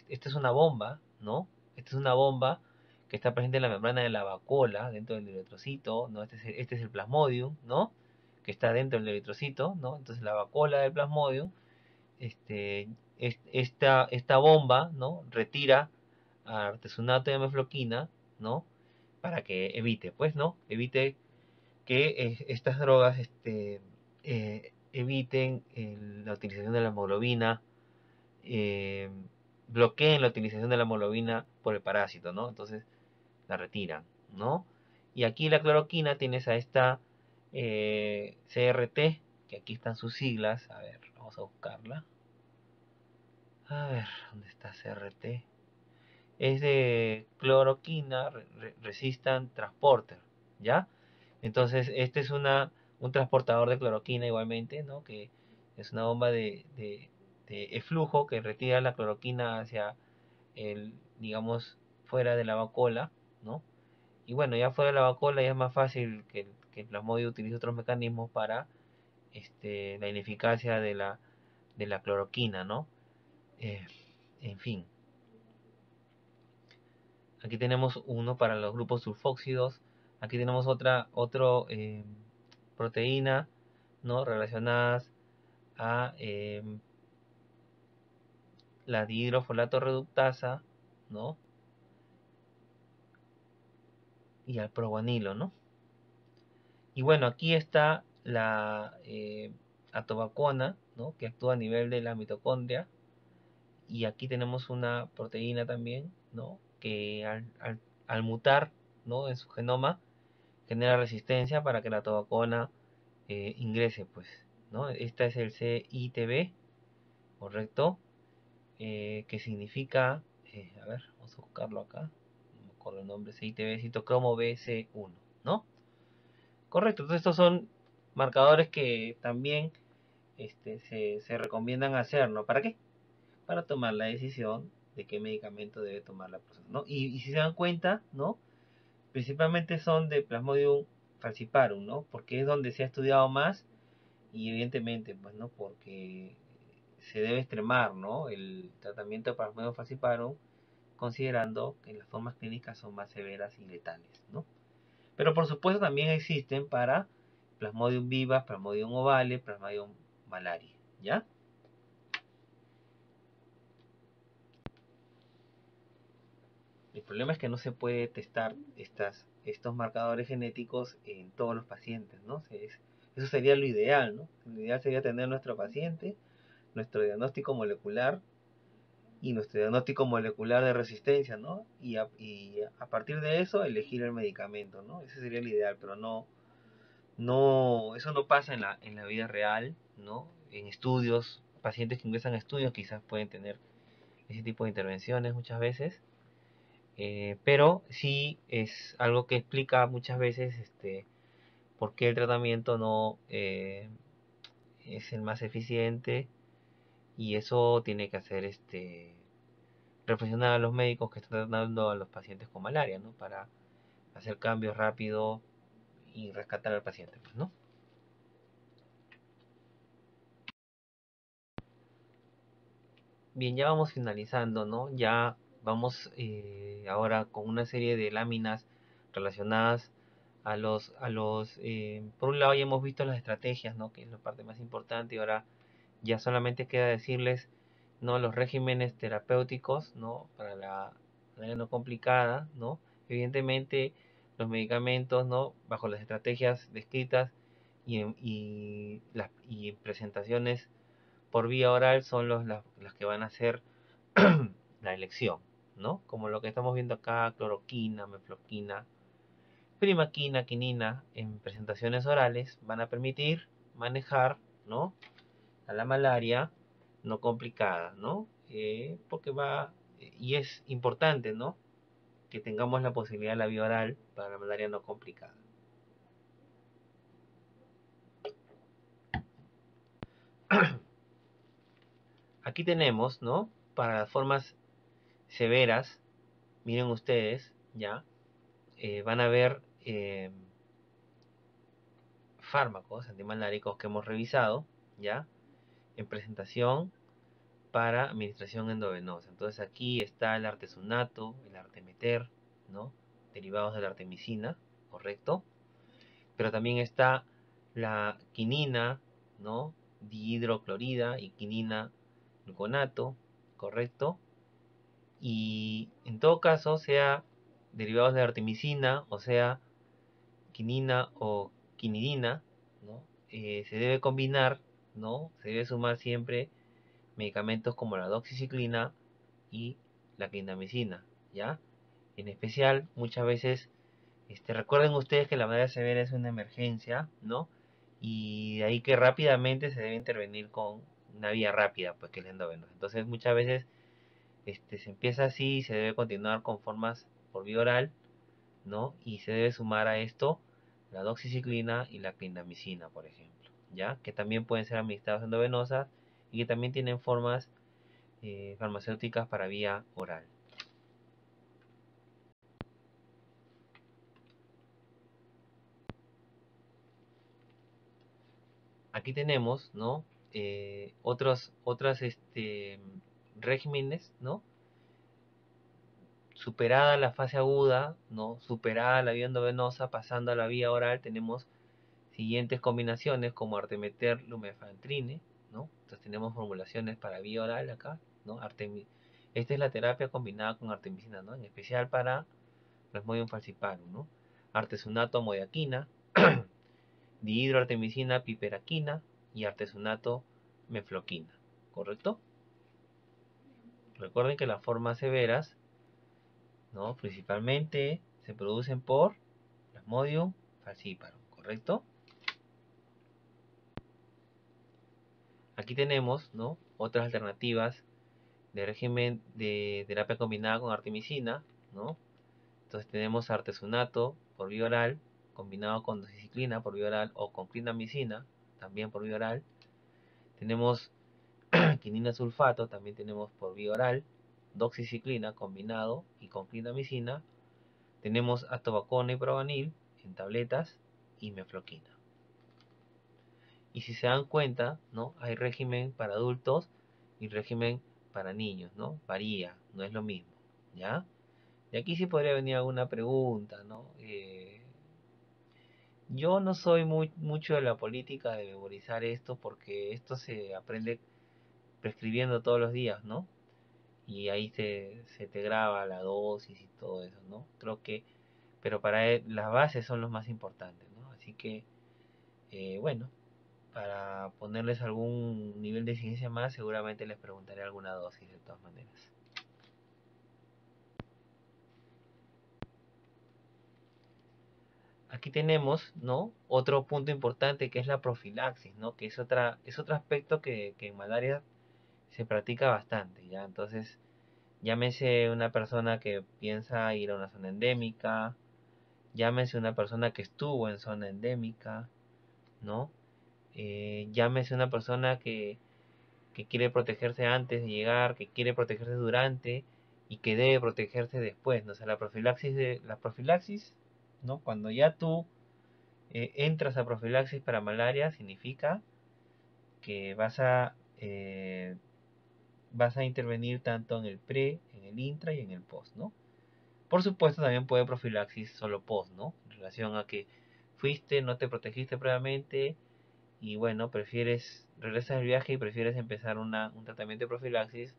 esta es una bomba, ¿no? Esta es una bomba que está presente en la membrana de la vacuola, dentro del eritrocito, ¿no? Este es el Plasmodium, ¿no? Que está dentro del eritrocito, ¿no? Entonces la vacuola del Plasmodium, esta bomba, ¿no? Retira artesunato de mefloquina, ¿no? Para que evite, pues, ¿no? Evite que estas drogas eviten la utilización de la hemoglobina, eh, bloqueen la utilización de la hemoglobina por el parásito, ¿no? Entonces la retiran, ¿no? Y aquí la cloroquina tienes a esta CRT, que aquí están sus siglas, a ver, vamos a buscarla. A ver, ¿dónde está CRT? Es de cloroquina resistant transporter, ¿ya? Entonces, este es un transportador de cloroquina igualmente, ¿no? Que es una bomba de eflujo que retira la cloroquina hacia digamos, fuera de la vacuola, ¿no? Y bueno, ya fuera de la vacuola ya es más fácil que el plasmodio utilice otros mecanismos para la ineficacia de la cloroquina, ¿no? Eh, en fin, aquí tenemos uno para los grupos sulfóxidos, aquí tenemos otro proteína, ¿no? Relacionadas a la dihidrofolato reductasa, ¿no? Y al proguanilo, ¿no? Y bueno, aquí está la atovaquona, ¿no? Que actúa a nivel de la mitocondria. Y aquí tenemos una proteína también, ¿no? Que al mutar, ¿no? En su genoma genera resistencia para que la atovaquona ingrese, pues, ¿no? Esta es el CITB, correcto, que significa, a ver, vamos a buscarlo acá, no me acuerdo el nombre, CITB, citocromo BC1, ¿no? Correcto, entonces estos son marcadores que también se recomiendan hacer, ¿no? ¿Para qué? Para tomar la decisión de qué medicamento debe tomar la persona, ¿no? Y si se dan cuenta, ¿no? Principalmente son de Plasmodium falciparum, ¿no? Porque es donde se ha estudiado más y evidentemente, pues, ¿no? Porque se debe extremar, ¿no? El tratamiento de Plasmodium falciparum considerando que las formas clínicas son más severas y letales, ¿no? Pero por supuesto también existen para Plasmodium vivas, Plasmodium ovale, Plasmodium malaria, ¿ya? problema es que no se puede testar estos marcadores genéticos en todos los pacientes, ¿no? Eso sería lo ideal, ¿no? Lo ideal sería tener nuestro paciente, nuestro diagnóstico molecular y nuestro diagnóstico molecular de resistencia, ¿no? Y a partir de eso elegir el medicamento, ¿no? Ese sería el ideal, pero eso no pasa en la vida real, ¿no? En estudios, pacientes que ingresan a estudios quizás pueden tener ese tipo de intervenciones muchas veces, pero sí es algo que explica muchas veces por qué el tratamiento no es el más eficiente, y eso tiene que hacer reflexionar a los médicos que están tratando a los pacientes con malaria, ¿no? Para hacer cambios rápido y rescatar al paciente, pues, ¿no? Bien, ya vamos finalizando, ¿no? Ya vamos ahora con una serie de láminas relacionadas por un lado ya hemos visto las estrategias, ¿no? Que es la parte más importante, y ahora ya solamente queda decirles, ¿no? Los regímenes terapéuticos, ¿no? Para la manera no complicada, ¿no? Evidentemente, los medicamentos, ¿no? Bajo las estrategias descritas y en presentaciones por vía oral son las que van a ser la elección, ¿no? Como lo que estamos viendo acá, cloroquina, mefloquina, primaquina, quinina, en presentaciones orales van a permitir manejar, ¿no? A la malaria no complicada, ¿no? Y es importante, ¿no? Que tengamos la posibilidad de la vía oral para la malaria no complicada. Aquí tenemos, ¿no? Para las formas severas, miren ustedes, ¿ya? Van a ver fármacos antimaláricos que hemos revisado, ¿ya? En presentación para administración endovenosa. Entonces aquí está el artesunato, el artemeter, ¿no? Derivados de la artemisina, correcto. Pero también está la quinina, ¿no? Dihidroclorida y quinina gluconato, correcto. Y en todo caso, sea derivados de la artemisina, o sea quinina o quinidina, ¿no? Se debe combinar, ¿no? Se debe sumar siempre medicamentos como la doxiciclina y la clindamicina, ¿ya? En especial, muchas veces, recuerden ustedes que la malaria severa es una emergencia, ¿no? Y de ahí que rápidamente se debe intervenir con una vía rápida, pues que es la endovenosa. Entonces, muchas veces se empieza así y se debe continuar con formas por vía oral, ¿no? Y se debe sumar a esto la doxiciclina y la clindamicina, por ejemplo, ¿ya? Que también pueden ser administradas endovenosas y que también tienen formas farmacéuticas para vía oral. Aquí tenemos, ¿no? Otras regímenes, ¿no? Superada la fase aguda, ¿no? Superada la vía endovenosa, pasando a la vía oral, tenemos siguientes combinaciones como artemeter lumefantrine, ¿no? Entonces tenemos formulaciones para vía oral acá, ¿no? Esta es la terapia combinada con artemisina, ¿no? En especial para Plasmodium falciparum, ¿no? Artesunato amodiaquina, dihidroartemisina piperaquina y artesunato mefloquina, ¿correcto? Recuerden que las formas severas, ¿no? Principalmente se producen por Plasmodium falciparum, ¿correcto? Aquí tenemos, ¿no? Otras alternativas de régimen de terapia combinada con artemisina, ¿no? Entonces tenemos artesunato por vía oral, combinado con doxiciclina por vía oral o con clindamicina, también por vía oral. Tenemos quinina sulfato, también tenemos por vía oral, doxiciclina combinado y con clindamicina. Tenemos atovaquone y probanil en tabletas y mefloquina. Y si se dan cuenta, ¿no? Hay régimen para adultos y régimen para niños, ¿no? Varía, no es lo mismo, ¿ya? Y aquí sí podría venir alguna pregunta, ¿no? Yo no soy mucho de la política de memorizar esto porque esto se aprende prescribiendo todos los días, ¿no? y ahí se te graba la dosis y todo eso, ¿no? Creo que, pero las bases son los más importantes, ¿no? Así que, bueno, para ponerles algún nivel de ciencia más, seguramente les preguntaré alguna dosis de todas maneras. Aquí tenemos, ¿no? Otro punto importante que es la profilaxis, ¿no? Que es otro aspecto que en malaria se practica bastante, ¿ya? Entonces, llámese una persona que piensa ir a una zona endémica, llámese una persona que estuvo en zona endémica, ¿no? Llámese una persona que quiere protegerse antes de llegar, que quiere protegerse durante y que debe protegerse después, ¿no? O sea, la profilaxis, ¿no? Cuando ya tú entras a profilaxis para malaria, significa que vas a intervenir tanto en el pre, en el intra y en el post, ¿no? Por supuesto, también puede profilaxis solo post, ¿no? En relación a que fuiste, no te protegiste previamente y bueno, regresas del viaje y prefieres empezar un tratamiento de profilaxis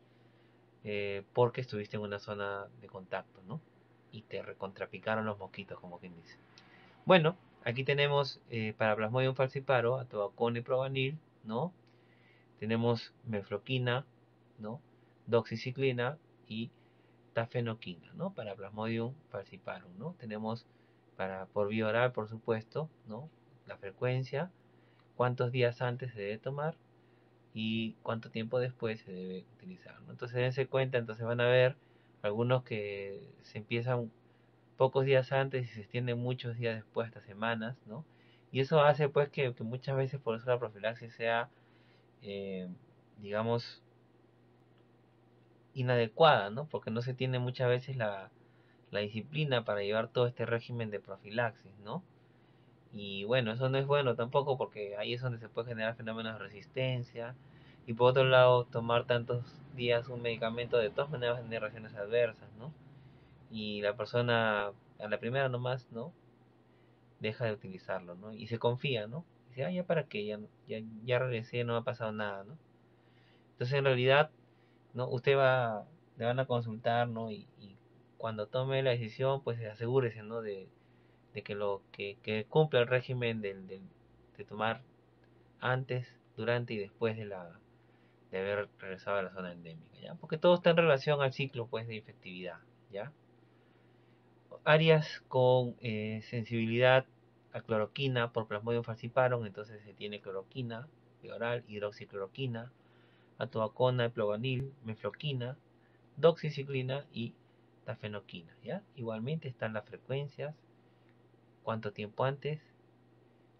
porque estuviste en una zona de contacto, ¿no? Y te recontrapicaron los mosquitos, como quien dice. Bueno, aquí tenemos para Plasmodium falciparum, atobacona y probanil, ¿no? Tenemos mefloquina, ¿no? Doxiciclina y tafenoquina, ¿no? Para Plasmodium falciparum, ¿no? Tenemos por vía oral, por supuesto, ¿no? La frecuencia, cuántos días antes se debe tomar y cuánto tiempo después se debe utilizar, ¿no? Entonces dense cuenta, entonces van a ver algunos que se empiezan pocos días antes y se extienden muchos días después, hasta semanas, ¿no? Y eso hace pues que muchas veces por eso la profilaxis sea, eh, digamos, inadecuada, ¿no? Porque no se tiene muchas veces la disciplina para llevar todo este régimen de profilaxis, ¿no? Y bueno, eso no es bueno tampoco porque ahí es donde se puede generar fenómenos de resistencia. Y por otro lado, tomar tantos días un medicamento de todas maneras va a tener reacciones adversas, ¿no? Y la persona a la primera nomás, ¿no? Deja de utilizarlo, ¿no? Y se confía, ¿no? Dice, ah, ya para qué, ya regresé, no me ha pasado nada, ¿no? Entonces en realidad, ¿no? Le van a consultar, ¿no? Y cuando tome la decisión, pues asegúrese, ¿no? De que cumpla el régimen de tomar antes, durante y después de haber regresado a la zona endémica, ¿ya? Porque todo está en relación al ciclo, pues, de infectividad, ¿ya? Áreas con sensibilidad a cloroquina por Plasmodium falciparum, entonces se tiene cloroquina, oral, hidroxicloroquina, atobacona, eploganil, mefloquina, doxiciclina y tafenoquina, ¿ya? Igualmente están las frecuencias, cuánto tiempo antes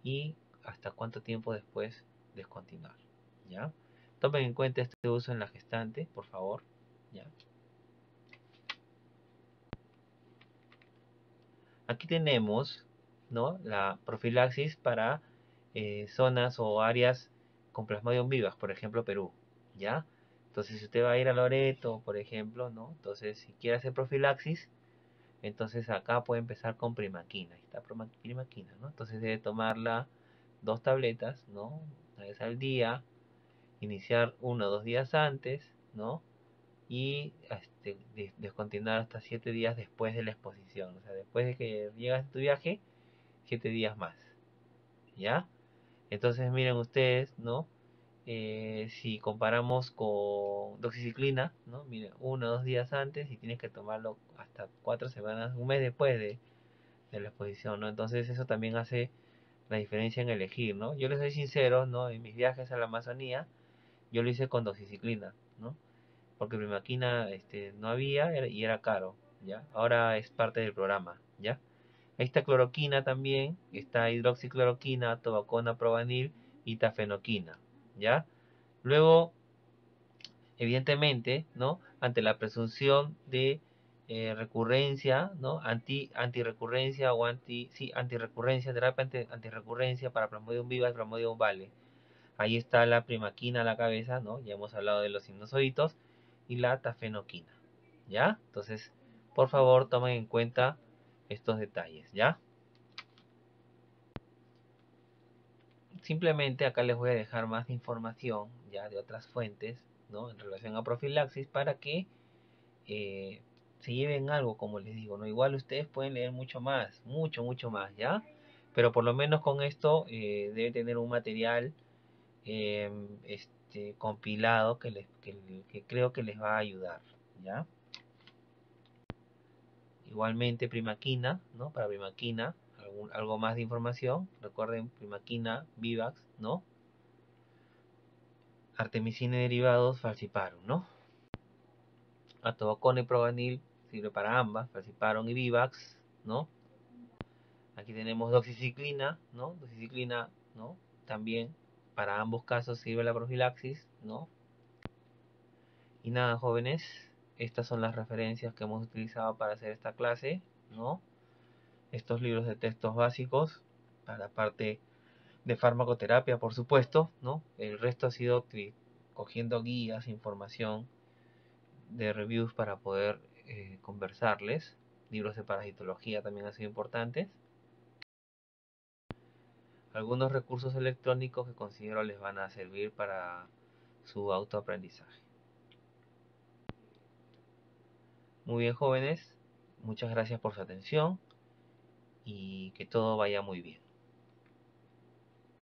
y hasta cuánto tiempo después descontinuar, ¿ya? Tomen en cuenta este uso en la gestante, por favor, ¿ya? Aquí tenemos, ¿no? La profilaxis para zonas o áreas con plasmodium vivas, por ejemplo, Perú, ¿ya? Entonces, si usted va a ir a Loreto, por ejemplo, ¿no? Entonces, si quiere hacer profilaxis, entonces acá puede empezar con primaquina. Ahí está primaquina, ¿no? Entonces debe tomarla 2 tabletas, ¿no? Una vez al día, iniciar 1 o 2 días antes, ¿no? Y descontinuar hasta 7 días después de la exposición. O sea, después de que llegas a tu viaje, 7 días más, ¿ya? Entonces miren ustedes, ¿no? Si comparamos con doxiciclina, ¿no? Miren, 1 o 2 días antes y tienes que tomarlo hasta 4 semanas, un mes después de la exposición, ¿no? Entonces eso también hace la diferencia en elegir, ¿no? Yo les soy sincero, ¿no? En mis viajes a la Amazonía, yo lo hice con doxiciclina, ¿no? Porque primaquina no había y era caro, ¿ya? Ahora es parte del programa, ¿ya? Ahí está cloroquina también, está hidroxicloroquina, tobacona, probanil y tafenoquina, ¿ya? Luego, evidentemente, ¿no? Ante la presunción de recurrencia, ¿no? Antirrecurrencia o antirrecurrencia, terapia antirrecurrencia para Plasmodium viva y Plasmodium vale. Ahí está la primaquina a la cabeza, ¿no? Ya hemos hablado de los sinusoides y la tafenoquina, ¿ya? Entonces, por favor, tomen en cuenta estos detalles, ¿ya? Simplemente acá les voy a dejar más información, ya, de otras fuentes, ¿no? En relación a profilaxis para que eh, se lleven algo, como les digo, ¿no? Igual ustedes pueden leer mucho más, mucho más, ¿ya? Pero por lo menos con esto deben tener un material compilado que creo que les va a ayudar, ¿ya? Igualmente Primaquina, ¿no? Para Primaquina, algo más de información. Recuerden Primaquina, Vivax, ¿no? Artemisina y derivados, Falciparum, ¿no? Atovaquone y Proganil sirve para ambas, Falciparum y Vivax, ¿no? Aquí tenemos doxiciclina, ¿no? Doxiciclina, ¿no? También para ambos casos sirve la profilaxis, ¿no? Y nada, jóvenes, estas son las referencias que hemos utilizado para hacer esta clase, ¿no? Estos libros de textos básicos para la parte de farmacoterapia, por supuesto, ¿no? El resto ha sido cogiendo guías, información de reviews para poder conversarles. Libros de parasitología también han sido importantes. Algunos recursos electrónicos que considero les van a servir para su autoaprendizaje. Muy bien, jóvenes, muchas gracias por su atención y que todo vaya muy bien.